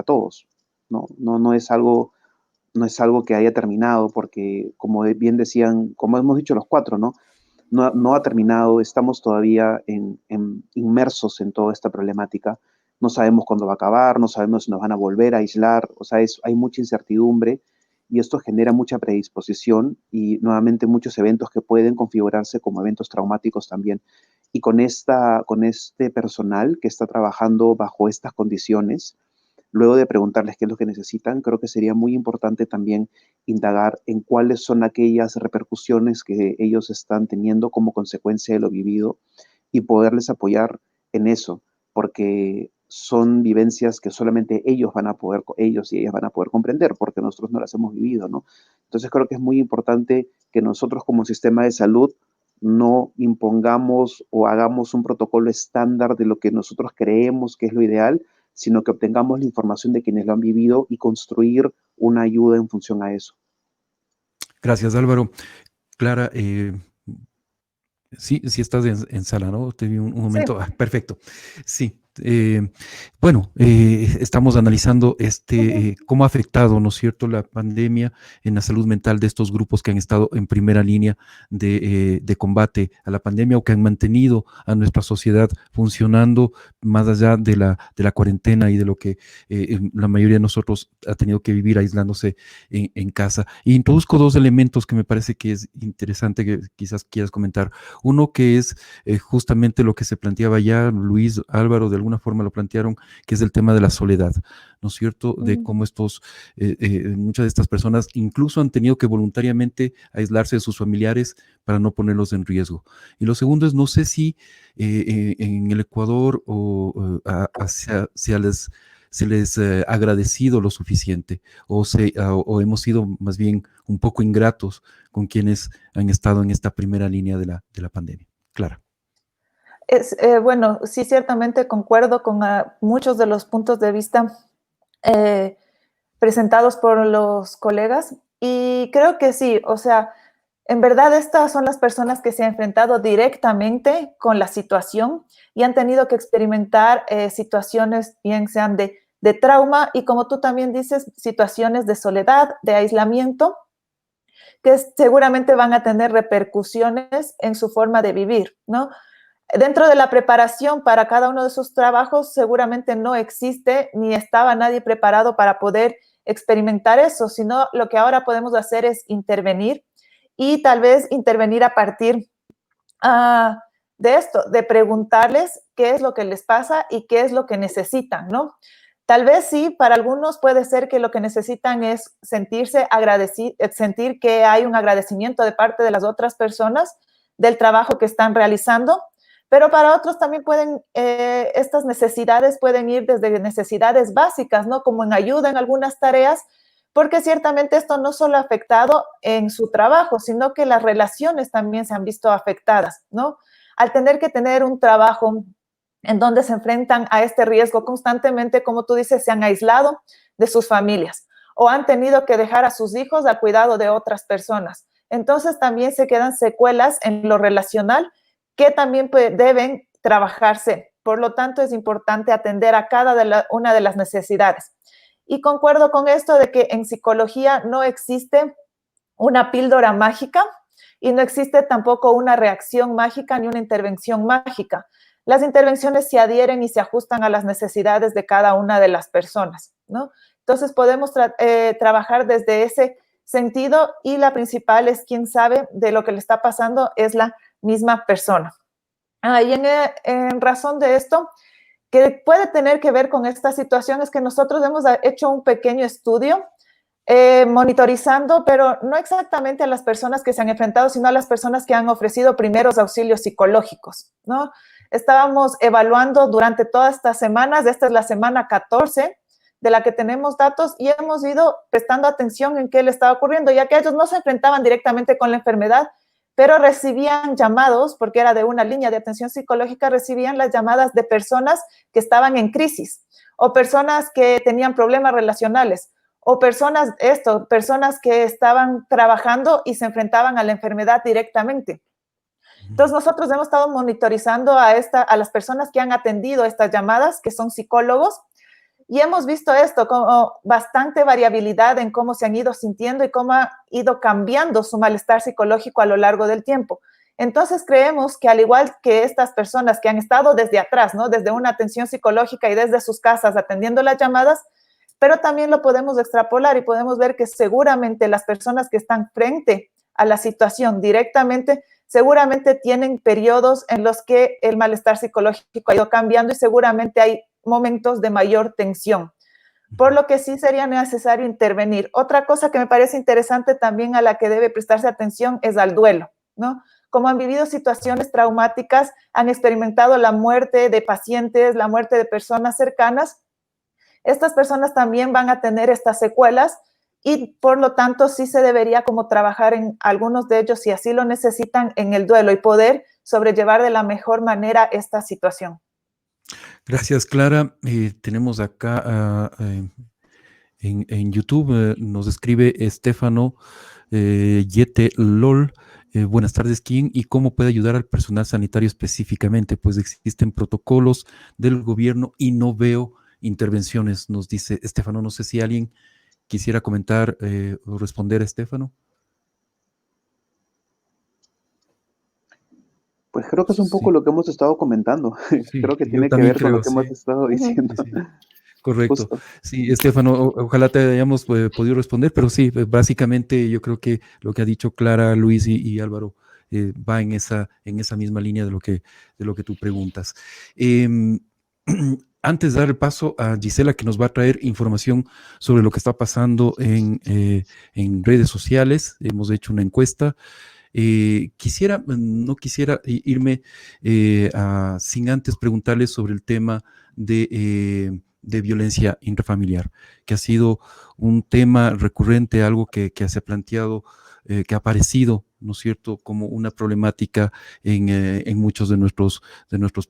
todos, ¿no? No es algo que haya terminado, porque como bien decían, como hemos dicho los 4, ¿no? No ha terminado, estamos todavía inmersos en toda esta problemática. No sabemos cuándo va a acabar, no sabemos si nos van a volver a aislar, o sea, hay mucha incertidumbre y esto genera mucha predisposición y nuevamente muchos eventos que pueden configurarse como eventos traumáticos también. Y con este personal que está trabajando bajo estas condiciones, luego de preguntarles qué es lo que necesitan, creo que sería muy importante también indagar en cuáles son aquellas repercusiones que ellos están teniendo como consecuencia de lo vivido y poderles apoyar en eso, porque son vivencias que solamente ellos y ellas van a poder comprender, porque nosotros no las hemos vivido, ¿no? Entonces creo que es muy importante que nosotros como sistema de salud no impongamos o hagamos un protocolo estándar de lo que nosotros creemos que es lo ideal, sino que obtengamos la información de quienes lo han vivido y construir una ayuda en función a eso. Gracias, Álvaro. Clara, sí estás en sala, ¿no? Te vi un momento. Sí. Perfecto. Sí. Estamos analizando cómo ha afectado, ¿no es cierto?, la pandemia en la salud mental de estos grupos que han estado en primera línea de combate a la pandemia o que han mantenido a nuestra sociedad funcionando más allá de la cuarentena y de lo que la mayoría de nosotros ha tenido que vivir aislándose en casa. Y introduzco 2 elementos que me parece que es interesante que quizás quieras comentar. Uno que es justamente lo que se planteaba ya Luis, Álvaro, de alguna forma lo plantearon, que es el tema de la soledad, ¿no es cierto? De cómo muchas de estas personas incluso han tenido que voluntariamente aislarse de sus familiares para no ponerlos en riesgo. Y lo segundo es, no sé si en el Ecuador se les ha agradecido lo suficiente o hemos sido más bien un poco ingratos con quienes han estado en esta primera línea de la pandemia. Clara. Bueno, sí, ciertamente concuerdo con muchos de los puntos de vista presentados por los colegas y creo que sí, o sea, en verdad estas son las personas que se han enfrentado directamente con la situación y han tenido que experimentar situaciones, bien sean de trauma y, como tú también dices, situaciones de soledad, de aislamiento, que seguramente van a tener repercusiones en su forma de vivir, ¿no? Dentro de la preparación para cada uno de sus trabajos seguramente no existe ni estaba nadie preparado para poder experimentar eso, sino lo que ahora podemos hacer es intervenir y tal vez intervenir a partir de esto, de preguntarles qué es lo que les pasa y qué es lo que necesitan, ¿no? Tal vez sí, para algunos puede ser que lo que necesitan es sentirse agradecidos, sentir que hay un agradecimiento de parte de las otras personas del trabajo que están realizando, pero para otros también estas necesidades pueden ir desde necesidades básicas, ¿no? Como en ayuda en algunas tareas, porque ciertamente esto no solo ha afectado en su trabajo, sino que las relaciones también se han visto afectadas, ¿no? Al tener que tener un trabajo en donde se enfrentan a este riesgo constantemente, como tú dices, se han aislado de sus familias o han tenido que dejar a sus hijos al cuidado de otras personas. Entonces también se quedan secuelas en lo relacional que también deben trabajarse. Por lo tanto, es importante atender a una de las necesidades. Y concuerdo con esto de que en psicología no existe una píldora mágica y no existe tampoco una reacción mágica ni una intervención mágica. Las intervenciones se adhieren y se ajustan a las necesidades de cada una de las personas, ¿no? Entonces podemos trabajar desde ese sentido y la principal es quien sabe de lo que le está pasando es la misma persona. Y en razón de esto, que puede tener que ver con esta situación, es que nosotros hemos hecho un pequeño estudio monitorizando, pero no exactamente a las personas que se han enfrentado, sino a las personas que han ofrecido primeros auxilios psicológicos, ¿no? Estábamos evaluando durante todas estas semanas, esta es la semana 14 de la que tenemos datos y hemos ido prestando atención en qué le estaba ocurriendo, ya que ellos no se enfrentaban directamente con la enfermedad, pero recibían llamados, porque era de una línea de atención psicológica, recibían las llamadas de personas que estaban en crisis o personas que tenían problemas relacionales o personas que estaban trabajando y se enfrentaban a la enfermedad directamente. Entonces, nosotros hemos estado monitorizando a las personas que han atendido estas llamadas, que son psicólogos, y hemos visto esto como bastante variabilidad en cómo se han ido sintiendo y cómo ha ido cambiando su malestar psicológico a lo largo del tiempo. Entonces, creemos que al igual que estas personas que han estado desde atrás, ¿no? Desde una atención psicológica y desde sus casas atendiendo las llamadas, pero también lo podemos extrapolar y podemos ver que seguramente las personas que están frente a la situación directamente, seguramente tienen periodos en los que el malestar psicológico ha ido cambiando y seguramente hay momentos de mayor tensión, por lo que sí sería necesario intervenir. Otra cosa que me parece interesante también a la que debe prestarse atención es al duelo, ¿no? Como han vivido situaciones traumáticas, han experimentado la muerte de pacientes, la muerte de personas cercanas, estas personas también van a tener estas secuelas y por lo tanto sí se debería como trabajar en algunos de ellos si así lo necesitan en el duelo y poder sobrellevar de la mejor manera esta situación. Gracias, Clara. Tenemos acá en YouTube, nos escribe Estefano Yete LOL. Buenas tardes, ¿quién y cómo puede ayudar al personal sanitario específicamente? Pues existen protocolos del gobierno y no veo intervenciones, nos dice Estefano. No sé si alguien quisiera comentar o responder a Estefano. Pues creo que es un poco lo que hemos estado comentando. Sí, creo que tiene que ver con lo que hemos estado diciendo. Sí. Correcto. Justo. Sí, Estefano, ojalá te hayamos podido responder, pero sí, básicamente yo creo que lo que ha dicho Clara, Luis y Álvaro va en esa misma línea de lo que tú preguntas. Antes de dar el paso a Gisela, que nos va a traer información sobre lo que está pasando en redes sociales, hemos hecho una encuesta. No quisiera irme sin antes preguntarles sobre el tema de violencia intrafamiliar, que ha sido un tema recurrente, algo que se ha planteado, que ha aparecido, ¿no es cierto?, como una problemática en muchos de nuestros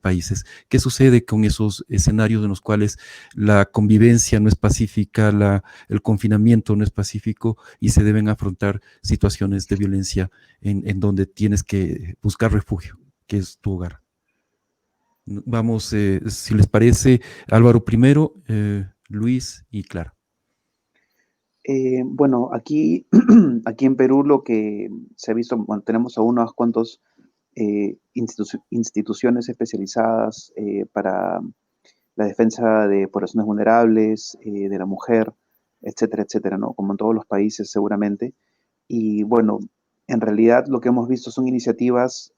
países. ¿Qué sucede con esos escenarios en los cuales la convivencia no es pacífica, el confinamiento no es pacífico y se deben afrontar situaciones de violencia en donde tienes que buscar refugio, que es tu hogar? Vamos, si les parece, Álvaro primero, Luis y Clara. Bueno, aquí, aquí en Perú lo que se ha visto, bueno, tenemos a unos cuantos instituciones especializadas para la defensa de poblaciones vulnerables, de la mujer, etcétera, etcétera, ¿no? Como en todos los países seguramente. Y bueno, en realidad lo que hemos visto son iniciativas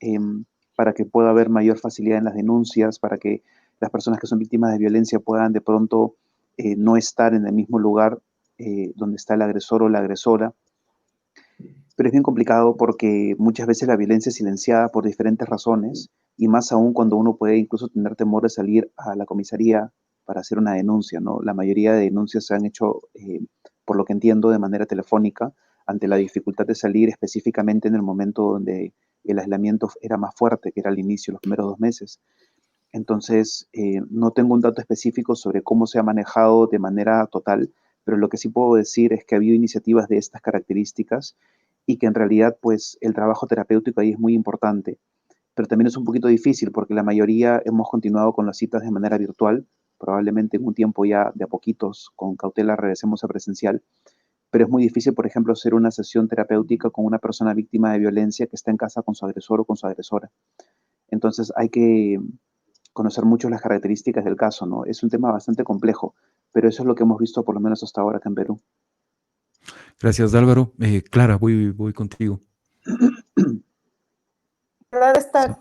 para que pueda haber mayor facilidad en las denuncias, para que las personas que son víctimas de violencia puedan de pronto no estar en el mismo lugar donde está el agresor o la agresora. Pero es bien complicado porque muchas veces la violencia es silenciada por diferentes razones y más aún cuando uno puede incluso tener temor de salir a la comisaría para hacer una denuncia, ¿no? La mayoría de denuncias se han hecho, por lo que entiendo, de manera telefónica ante la dificultad de salir específicamente en el momento donde el aislamiento era más fuerte, que era al inicio, los primeros 2 meses. Entonces, no tengo un dato específico sobre cómo se ha manejado de manera total, pero lo que sí puedo decir es que ha habido iniciativas de estas características y que en realidad pues el trabajo terapéutico ahí es muy importante, pero también es un poquito difícil porque la mayoría hemos continuado con las citas de manera virtual, probablemente en un tiempo ya de a poquitos, con cautela regresemos a presencial, pero es muy difícil, por ejemplo, hacer una sesión terapéutica con una persona víctima de violencia que está en casa con su agresor o con su agresora. Entonces hay que conocer mucho las características del caso, ¿no? Es un tema bastante complejo, pero eso es lo que hemos visto por lo menos hasta ahora acá en Perú. Gracias, Álvaro. Clara, voy contigo.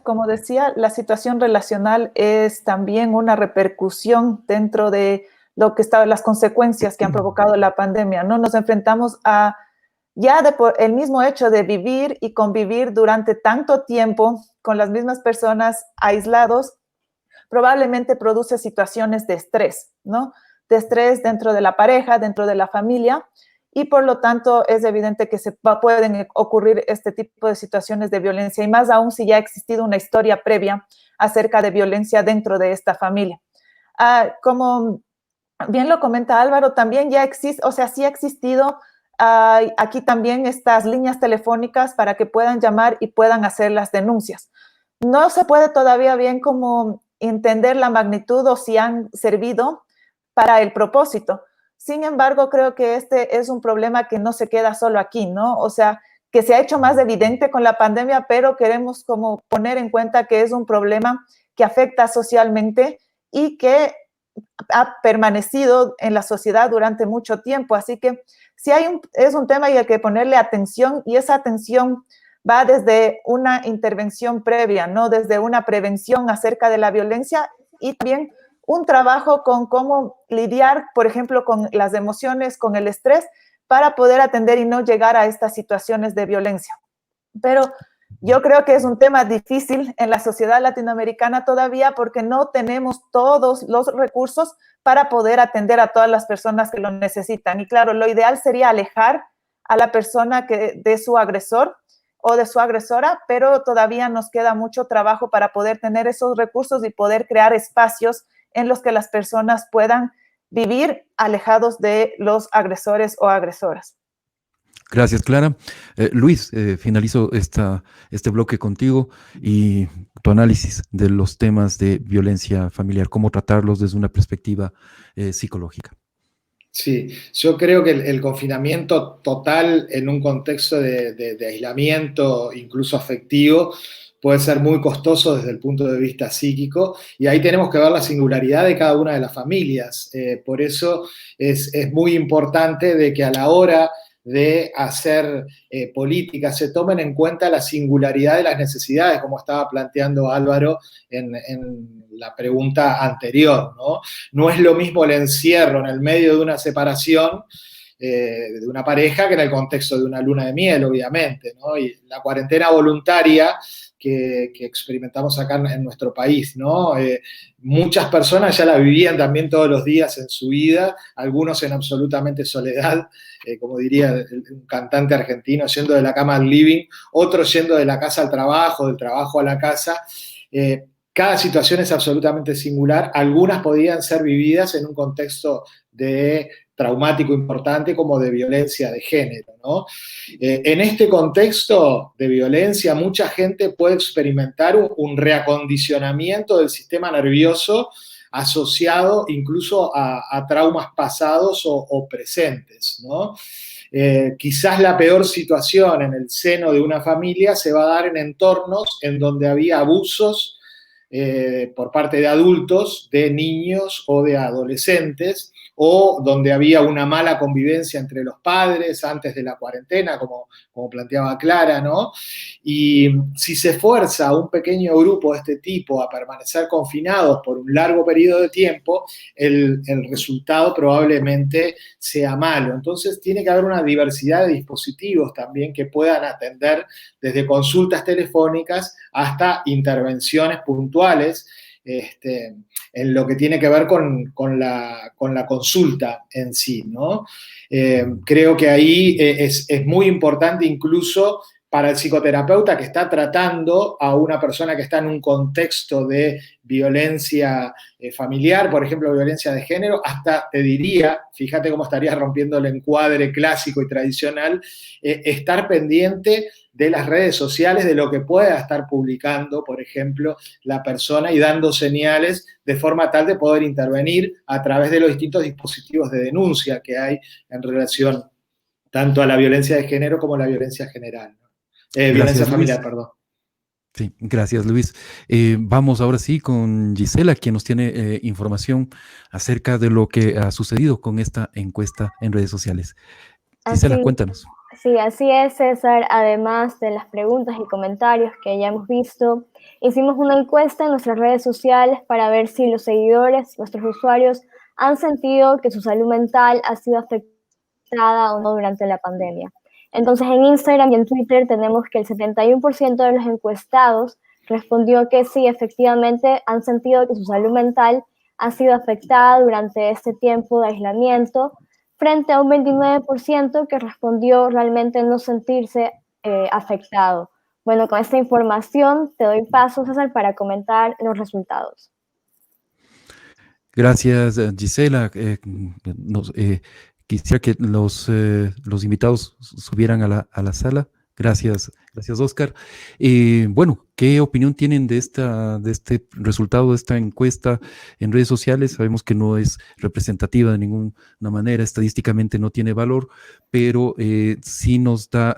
Como decía, la situación relacional es también una repercusión dentro de lo que las consecuencias que han provocado la pandemia, ¿no? Nos enfrentamos a el mismo hecho de vivir y convivir durante tanto tiempo con las mismas personas aislados, probablemente produce situaciones de estrés, ¿no? De estrés dentro de la pareja, dentro de la familia, y por lo tanto es evidente que pueden ocurrir este tipo de situaciones de violencia, y más aún si ya ha existido una historia previa acerca de violencia dentro de esta familia. Como bien lo comenta Álvaro, también ya existe, o sea, sí ha existido aquí también estas líneas telefónicas para que puedan llamar y puedan hacer las denuncias. No se puede todavía bien como entender la magnitud o si han servido para el propósito. Sin embargo, creo que este es un problema que no se queda solo aquí, ¿no? O sea, que se ha hecho más evidente con la pandemia, pero queremos como poner en cuenta que es un problema que afecta socialmente y que ha permanecido en la sociedad durante mucho tiempo. Así que sí es un tema y hay que ponerle atención, y esa atención va desde una intervención previa, ¿no? Desde una prevención acerca de la violencia y también un trabajo con cómo lidiar, por ejemplo, con las emociones, con el estrés, para poder atender y no llegar a estas situaciones de violencia. Pero yo creo que es un tema difícil en la sociedad latinoamericana todavía porque no tenemos todos los recursos para poder atender a todas las personas que lo necesitan. Y claro, lo ideal sería alejar a la persona de su agresor o de su agresora, pero todavía nos queda mucho trabajo para poder tener esos recursos y poder crear espacios en los que las personas puedan vivir alejados de los agresores o agresoras. Gracias, Clara. Luis, finalizo este bloque contigo y tu análisis de los temas de violencia familiar, cómo tratarlos desde una perspectiva psicológica. Sí, yo creo que el confinamiento total en un contexto de aislamiento, incluso afectivo, puede ser muy costoso desde el punto de vista psíquico, y ahí tenemos que ver la singularidad de cada una de las familias. Por eso es muy importante de que a la hora de hacer política se tomen en cuenta la singularidad de las necesidades, como estaba planteando Álvaro en la pregunta anterior, ¿no? No es lo mismo el encierro en el medio de una separación de una pareja que en el contexto de una luna de miel, obviamente, ¿no? Y la cuarentena voluntaria que experimentamos acá en nuestro país, ¿no? Muchas personas ya la vivían también todos los días en su vida, algunos en absolutamente soledad, como diría un cantante argentino, yendo de la cama al living, otros yendo de la casa al trabajo, del trabajo a la casa. Cada situación es absolutamente singular, algunas podían ser vividas en un contexto de traumático importante como de violencia de género, ¿no? En este contexto de violencia, mucha gente puede experimentar un reacondicionamiento del sistema nervioso asociado incluso a traumas pasados o presentes, ¿no? Quizás la peor situación en el seno de una familia se va a dar en entornos en donde había abusos por parte de adultos, de niños o de adolescentes, o donde había una mala convivencia entre los padres antes de la cuarentena, como planteaba Clara, ¿no? Y si se fuerza a un pequeño grupo de este tipo a permanecer confinados por un largo periodo de tiempo, el resultado probablemente sea malo. Entonces tiene que haber una diversidad de dispositivos también que puedan atender desde consultas telefónicas hasta intervenciones puntuales, en lo que tiene que ver con la consulta en sí, ¿no? Creo que ahí es muy importante incluso para el psicoterapeuta que está tratando a una persona que está en un contexto de violencia familiar, por ejemplo, violencia de género, hasta te diría, fíjate cómo estaría rompiendo el encuadre clásico y tradicional, estar pendiente de las redes sociales, de lo que pueda estar publicando, por ejemplo, la persona y dando señales de forma tal de poder intervenir a través de los distintos dispositivos de denuncia que hay en relación tanto a la violencia de género como a la violencia general, ¿no? Violencia familiar, Luis. perdón. Sí, gracias, Luis. Vamos ahora sí con Gisela, quien nos tiene información acerca de lo que ha sucedido con esta encuesta en redes sociales. Gisela, cuéntanos. Sí, así es, César. Además de las preguntas y comentarios que ya hemos visto, hicimos una encuesta en nuestras redes sociales para ver si los seguidores, nuestros usuarios, han sentido que su salud mental ha sido afectada o no durante la pandemia. Entonces, en Instagram y en Twitter tenemos que el 71% de los encuestados respondió que sí, efectivamente han sentido que su salud mental ha sido afectada durante este tiempo de aislamiento, frente a un 29% que respondió realmente no sentirse afectado. Bueno, con esta información te doy paso, César, para comentar los resultados. Gracias, Gisela. Quisiera que los invitados subieran a la sala. Gracias, Oscar. Bueno, ¿qué opinión tienen de este resultado de esta encuesta en redes sociales? Sabemos que no es representativa de ninguna manera, estadísticamente no tiene valor, pero sí nos da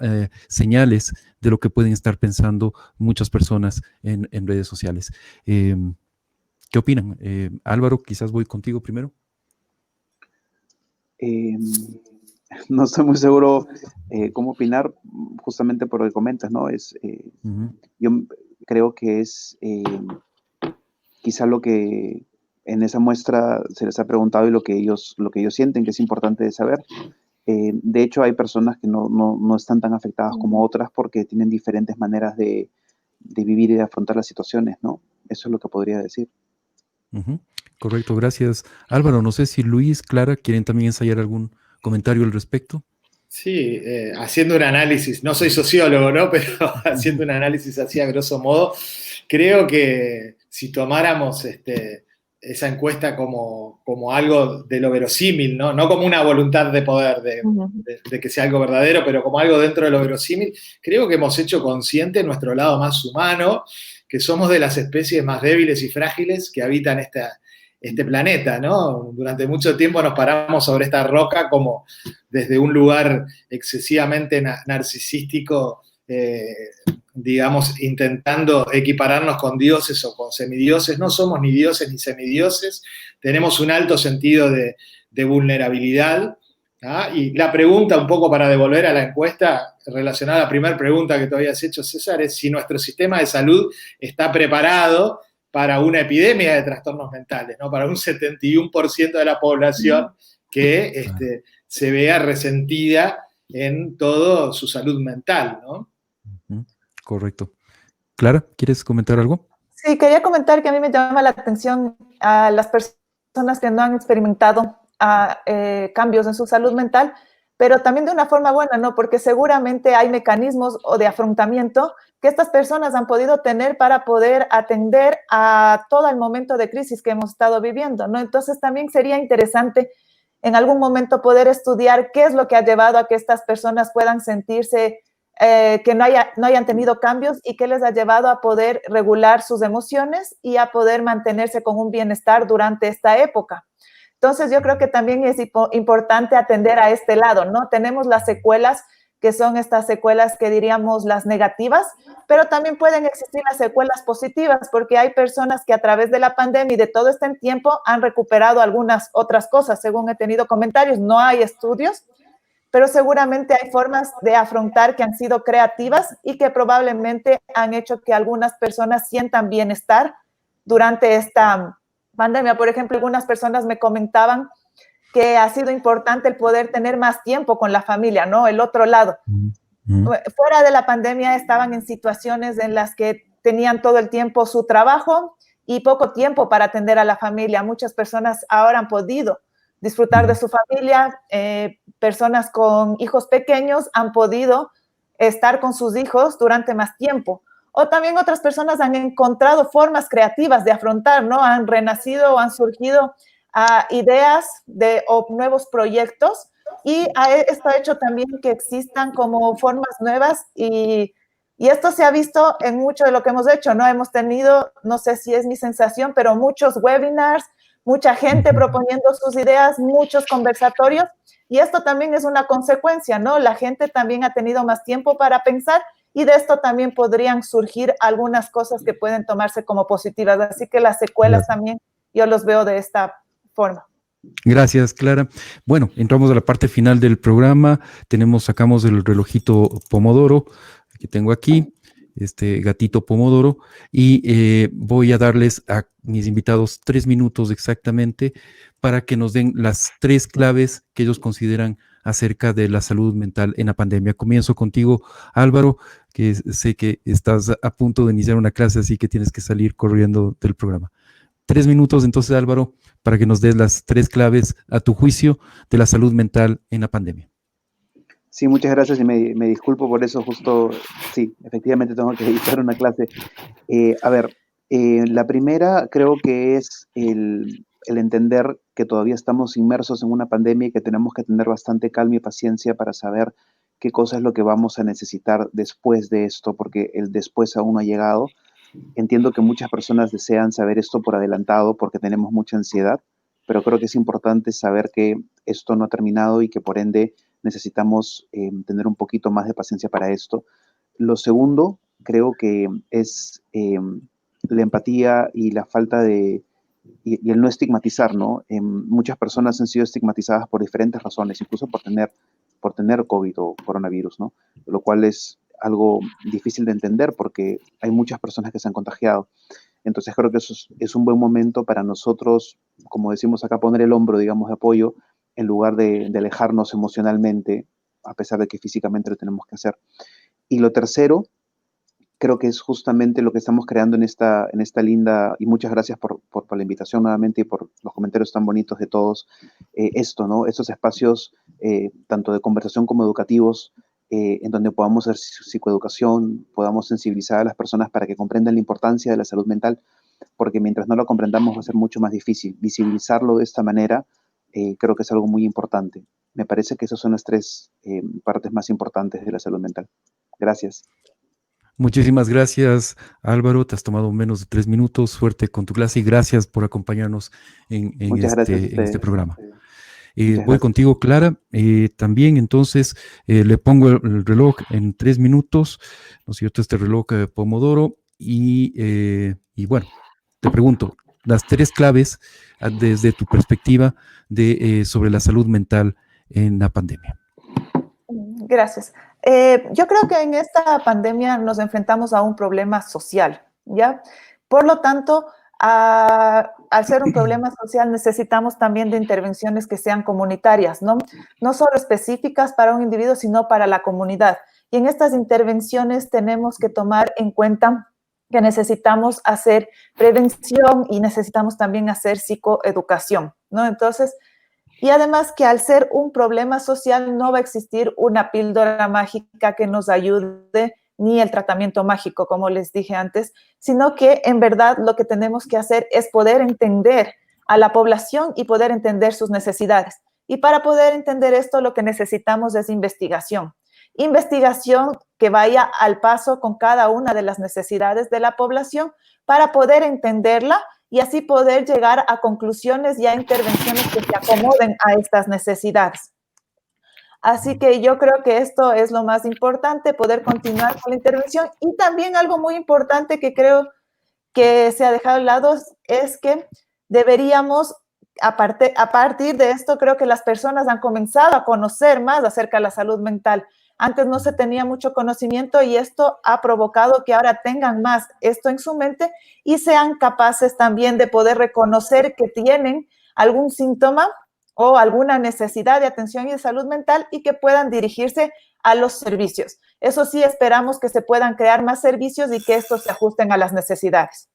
señales de lo que pueden estar pensando muchas personas en redes sociales. ¿Qué opinan? Álvaro, quizás voy contigo primero. No estoy muy seguro cómo opinar, justamente por lo que comentas, ¿no? Yo creo que es quizá lo que en esa muestra se les ha preguntado y lo que ellos sienten que es importante de saber. De hecho, hay personas que no están tan afectadas como otras porque tienen diferentes maneras de vivir y de afrontar las situaciones, ¿no? Eso es lo que podría decir. Correcto, gracias. Álvaro, no sé si Luis, Clara, quieren también ensayar algún comentario al respecto. Sí, haciendo un análisis, no soy sociólogo, ¿no? Pero haciendo un análisis así a grosso modo, creo que si tomáramos esa encuesta como algo de lo verosímil, ¿no? No como una voluntad de poder, de que sea algo verdadero, pero como algo dentro de lo verosímil, creo que hemos hecho consciente nuestro lado más humano, que somos de las especies más débiles y frágiles que habitan este planeta, ¿no? Durante mucho tiempo nos paramos sobre esta roca como desde un lugar excesivamente narcisístico, digamos, intentando equipararnos con dioses o con semidioses. No somos ni dioses ni semidioses, tenemos un alto sentido de vulnerabilidad Y la pregunta, un poco para devolver a la encuesta, relacionada a la primera pregunta que tú habías hecho, César, es si nuestro sistema de salud está preparado para una epidemia de trastornos mentales, ¿no? Para un 71% de la población que se vea resentida en toda su salud mental, ¿no? Correcto. Clara, ¿quieres comentar algo? Sí, quería comentar que a mí me llama la atención a las personas que no han experimentado cambios en su salud mental, pero también de una forma buena, ¿no? Porque seguramente hay mecanismos o de afrontamiento que estas personas han podido tener para poder atender a todo el momento de crisis que hemos estado viviendo, ¿no? Entonces también sería interesante en algún momento poder estudiar qué es lo que ha llevado a que estas personas puedan sentirse que no hayan tenido cambios y qué les ha llevado a poder regular sus emociones y a poder mantenerse con un bienestar durante esta época. Entonces, yo creo que también es importante atender a este lado, ¿no? Tenemos las secuelas, que son estas secuelas que diríamos las negativas, pero también pueden existir las secuelas positivas, porque hay personas que a través de la pandemia y de todo este tiempo han recuperado algunas otras cosas, según he tenido comentarios. No hay estudios, pero seguramente hay formas de afrontar que han sido creativas y que probablemente han hecho que algunas personas sientan bienestar durante esta pandemia. Por ejemplo, algunas personas me comentaban que ha sido importante el poder tener más tiempo con la familia, ¿no? El otro lado. Fuera de la pandemia estaban en situaciones en las que tenían todo el tiempo su trabajo y poco tiempo para atender a la familia. Muchas personas ahora han podido disfrutar de su familia, personas con hijos pequeños han podido estar con sus hijos durante más tiempo. O también otras personas han encontrado formas creativas de afrontar, ¿no? Han renacido o han surgido ideas o nuevos proyectos y esto ha hecho también que existan como formas nuevas y esto se ha visto en mucho de lo que hemos hecho, ¿no? Hemos tenido, no sé si es mi sensación, pero muchos webinars, mucha gente proponiendo sus ideas, muchos conversatorios, y esto también es una consecuencia, ¿no? La gente también ha tenido más tiempo para pensar y de esto también podrían surgir algunas cosas que pueden tomarse como positivas. Así que las secuelas también yo los veo de esta forma. Gracias, Clara. Bueno, entramos a la parte final del programa. Sacamos el relojito Pomodoro que tengo aquí, este gatito Pomodoro, y voy a darles a mis invitados 3 minutos exactamente para que nos den las 3 claves que ellos consideran acerca de la salud mental en la pandemia. Comienzo contigo, Álvaro, que sé que estás a punto de iniciar una clase, así que tienes que salir corriendo del programa. 3 minutos entonces, Álvaro, para que nos des las 3 claves a tu juicio de la salud mental en la pandemia. Sí, muchas gracias y me disculpo por eso, justo, sí, efectivamente tengo que editar una clase. La primera creo que es el entender que todavía estamos inmersos en una pandemia y que tenemos que tener bastante calma y paciencia para saber qué cosa es lo que vamos a necesitar después de esto, porque el después aún no ha llegado. Entiendo que muchas personas desean saber esto por adelantado porque tenemos mucha ansiedad, pero creo que es importante saber que esto no ha terminado y que por ende necesitamos tener un poquito más de paciencia para esto. Lo segundo, creo que es la empatía y la falta de, y el no estigmatizar, ¿no? Muchas personas han sido estigmatizadas por diferentes razones, incluso por tener COVID o coronavirus, ¿no? Lo cual es algo difícil de entender porque hay muchas personas que se han contagiado. Entonces creo que eso es un buen momento para nosotros, como decimos acá, poner el hombro, digamos, de apoyo, en lugar de alejarnos emocionalmente, a pesar de que físicamente lo tenemos que hacer. Y lo tercero, creo que es justamente lo que estamos creando en esta linda, y muchas gracias por la invitación nuevamente y por los comentarios tan bonitos de todos, ¿no? Estos espacios, tanto de conversación como educativos, en donde podamos hacer psicoeducación, podamos sensibilizar a las personas para que comprendan la importancia de la salud mental, porque mientras no lo comprendamos va a ser mucho más difícil. Visibilizarlo de esta manera creo que es algo muy importante. Me parece que esas son las 3 partes más importantes de la salud mental. Gracias. Muchísimas gracias, Álvaro. Te has tomado menos de 3 minutos. Suerte con tu clase y gracias por acompañarnos en este programa. Voy contigo, Clara. También, entonces, le pongo el reloj en 3 minutos, ¿no es cierto? Este reloj Pomodoro. Y bueno, te pregunto, las 3 claves desde tu perspectiva sobre la salud mental en la pandemia. Gracias. Yo creo que en esta pandemia nos enfrentamos a un problema social, ¿ya? Por lo tanto, al ser un problema social necesitamos también de intervenciones que sean comunitarias, ¿no? No solo específicas para un individuo, sino para la comunidad. Y en estas intervenciones tenemos que tomar en cuenta que necesitamos hacer prevención y necesitamos también hacer psicoeducación, ¿no? Entonces, y además que al ser un problema social no va a existir una píldora mágica que nos ayude ni el tratamiento mágico, como les dije antes, sino que en verdad lo que tenemos que hacer es poder entender a la población y poder entender sus necesidades. Y para poder entender esto, lo que necesitamos es investigación. Investigación que vaya al paso con cada una de las necesidades de la población para poder entenderla y así poder llegar a conclusiones y a intervenciones que se acomoden a estas necesidades. Así que yo creo que esto es lo más importante, poder continuar con la intervención. Y también algo muy importante que creo que se ha dejado de lado es que deberíamos, a partir de esto, creo que las personas han comenzado a conocer más acerca de la salud mental. Antes no se tenía mucho conocimiento y esto ha provocado que ahora tengan más esto en su mente y sean capaces también de poder reconocer que tienen algún síntoma o alguna necesidad de atención y de salud mental y que puedan dirigirse a los servicios. Eso sí, esperamos que se puedan crear más servicios y que estos se ajusten a las necesidades.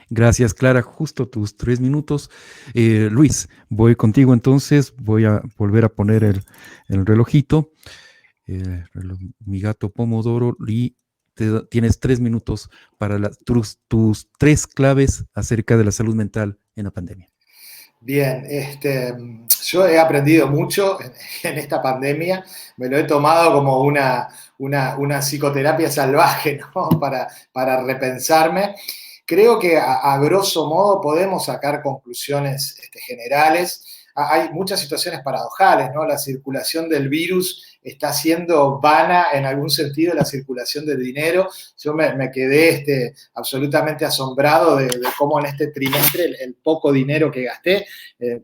Gracias, Clara. Justo tus 3 minutos. Luis, voy contigo entonces. Voy a volver a poner el relojito. Mi gato Pomodoro, y tienes 3 minutos para tus 3 claves acerca de la salud mental en la pandemia. Bien, yo he aprendido mucho en esta pandemia, me lo he tomado como una psicoterapia salvaje, ¿no? Para repensarme. Creo que a grosso modo podemos sacar conclusiones generales. Hay muchas situaciones paradojales, ¿no? La circulación del virus está haciendo vana en algún sentido la circulación del dinero. Yo me quedé absolutamente asombrado de cómo en este trimestre el poco dinero que gasté,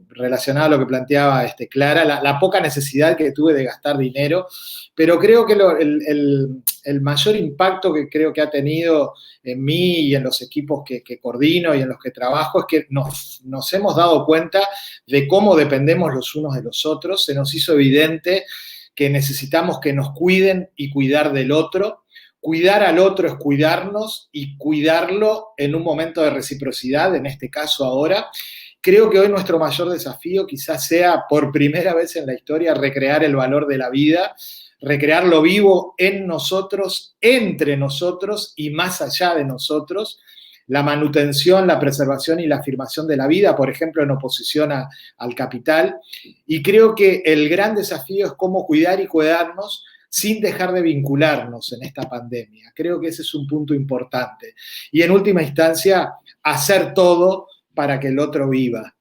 relacionado a lo que planteaba Clara, la poca necesidad que tuve de gastar dinero, pero creo que el mayor impacto que creo que ha tenido en mí y en los equipos que coordino y en los que trabajo es que nos hemos dado cuenta de cómo dependemos los unos de los otros. Se nos hizo evidente que necesitamos que nos cuiden y cuidar del otro. Cuidar al otro es cuidarnos y cuidarlo en un momento de reciprocidad, en este caso ahora. Creo que hoy nuestro mayor desafío quizás sea, por primera vez en la historia, recrear el valor de la vida, recrear lo vivo en nosotros, entre nosotros y más allá de nosotros. La manutención, la preservación y la afirmación de la vida, por ejemplo, en oposición al capital. Y creo que el gran desafío es cómo cuidar y cuidarnos sin dejar de vincularnos en esta pandemia. Creo que ese es un punto importante. Y en última instancia, hacer todo para que el otro viva.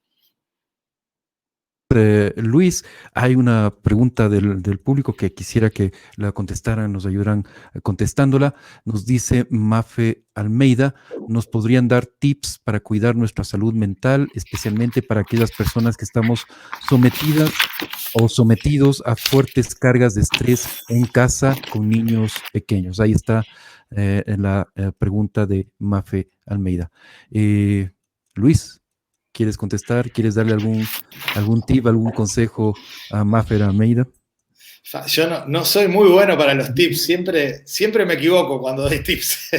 Luis, hay una pregunta del público que quisiera que la contestaran, nos ayudaran contestándola. Nos dice Mafe Almeida, ¿nos podrían dar tips para cuidar nuestra salud mental, especialmente para aquellas personas que estamos sometidas o sometidos a fuertes cargas de estrés en casa con niños pequeños? Ahí está la pregunta de Mafe Almeida. Luis, ¿quieres contestar? ¿Quieres darle algún tip, algún consejo a Mafer Almeida? Yo no soy muy bueno para los tips, siempre me equivoco cuando doy tips.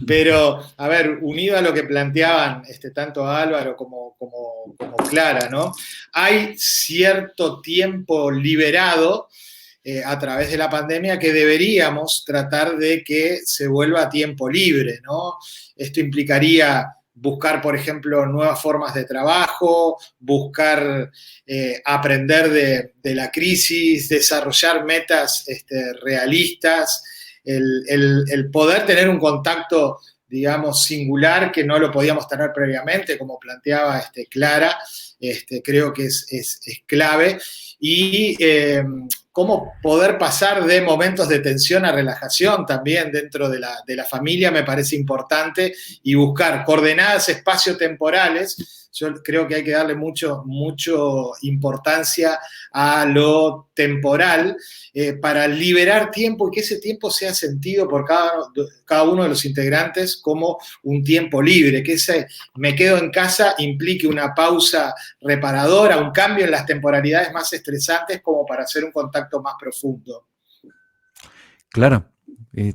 Pero, a ver, unido a lo que planteaban tanto Álvaro como Clara, ¿no? Hay cierto tiempo liberado a través de la pandemia que deberíamos tratar de que se vuelva a tiempo libre, ¿no? Esto implicaría buscar, por ejemplo, nuevas formas de trabajo, buscar aprender de la crisis, desarrollar metas realistas, el poder tener un contacto, digamos, singular que no lo podíamos tener previamente, como planteaba Clara, creo que es clave. Y cómo poder pasar de momentos de tensión a relajación también dentro de la familia me parece importante, y buscar coordenadas espaciotemporales Yo creo que hay que darle mucho importancia a lo temporal para liberar tiempo y que ese tiempo sea sentido por cada uno de los integrantes como un tiempo libre, que ese me quedo en casa implique una pausa reparadora, un cambio en las temporalidades más estresantes como para hacer un contacto más profundo. Clara,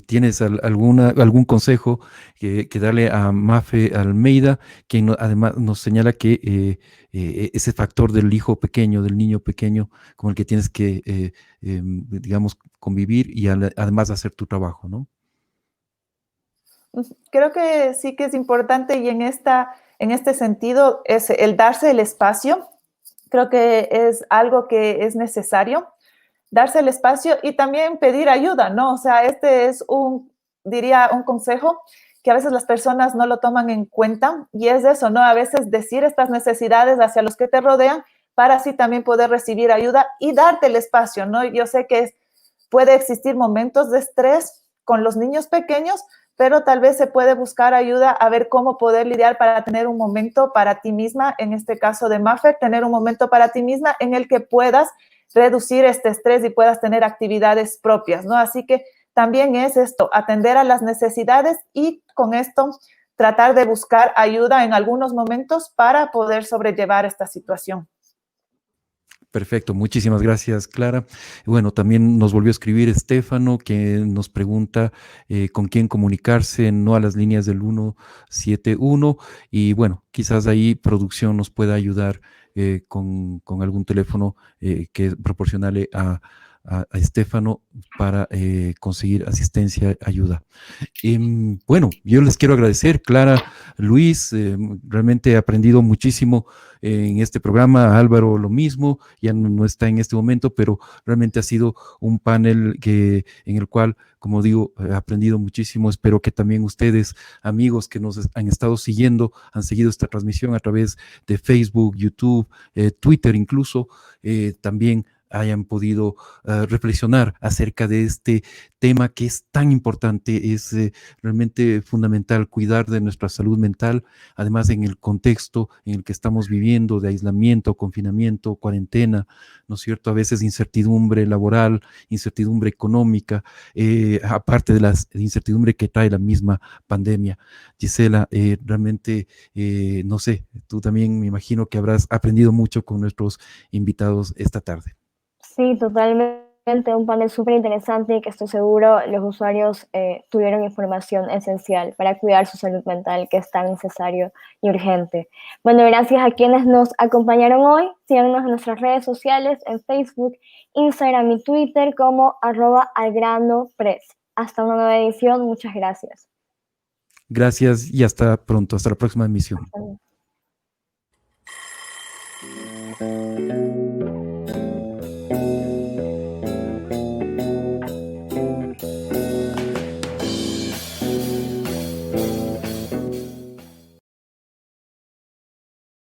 ¿tienes algún consejo que darle a Mafe Almeida, quien además nos señala que ese factor del hijo pequeño, del niño pequeño, con el que tienes que, digamos, convivir y además hacer tu trabajo, ¿no? Creo que sí que es importante y en este sentido es el darse el espacio. Creo que es algo que es necesario, darse el espacio y también pedir ayuda, ¿no? O sea, este es diría, un consejo que a veces las personas no lo toman en cuenta y es eso, ¿no? A veces decir estas necesidades hacia los que te rodean para así también poder recibir ayuda y darte el espacio, ¿no? Yo sé que puede existir momentos de estrés con los niños pequeños, pero tal vez se puede buscar ayuda a ver cómo poder lidiar para tener un momento para ti misma, en este caso de Mafer, tener un momento para ti misma en el que puedas reducir este estrés y puedas tener actividades propias, ¿no? Así que también es esto, atender a las necesidades y con esto tratar de buscar ayuda en algunos momentos para poder sobrellevar esta situación. Perfecto, muchísimas gracias, Clara. Bueno, también nos volvió a escribir Estefano, que nos pregunta con quién comunicarse, no a las líneas del 171, y bueno, quizás ahí producción nos pueda ayudar con algún teléfono que proporcionale a Estefano para conseguir asistencia, ayuda. Bueno, yo les quiero agradecer, Clara, Luis, realmente he aprendido muchísimo en este programa. Álvaro lo mismo, ya no está en este momento, pero realmente ha sido un panel en el cual, como digo, he aprendido muchísimo. Espero que también ustedes, amigos que nos han estado siguiendo, han seguido esta transmisión a través de Facebook, YouTube, Twitter incluso, también hayan podido reflexionar acerca de este tema que es tan importante, es realmente fundamental cuidar de nuestra salud mental, además en el contexto en el que estamos viviendo de aislamiento, confinamiento, cuarentena, ¿no es cierto? A veces incertidumbre laboral, incertidumbre económica, aparte de la incertidumbre que trae la misma pandemia. Gisela, realmente, no sé, tú también me imagino que habrás aprendido mucho con nuestros invitados esta tarde. Sí, totalmente, un panel súper interesante y que estoy seguro los usuarios tuvieron información esencial para cuidar su salud mental, que es tan necesario y urgente. Bueno, gracias a quienes nos acompañaron hoy. Síganos en nuestras redes sociales, en Facebook, Instagram y Twitter como @algranopress. Hasta una nueva edición, muchas gracias. Gracias y hasta pronto, hasta la próxima emisión. Hasta luego.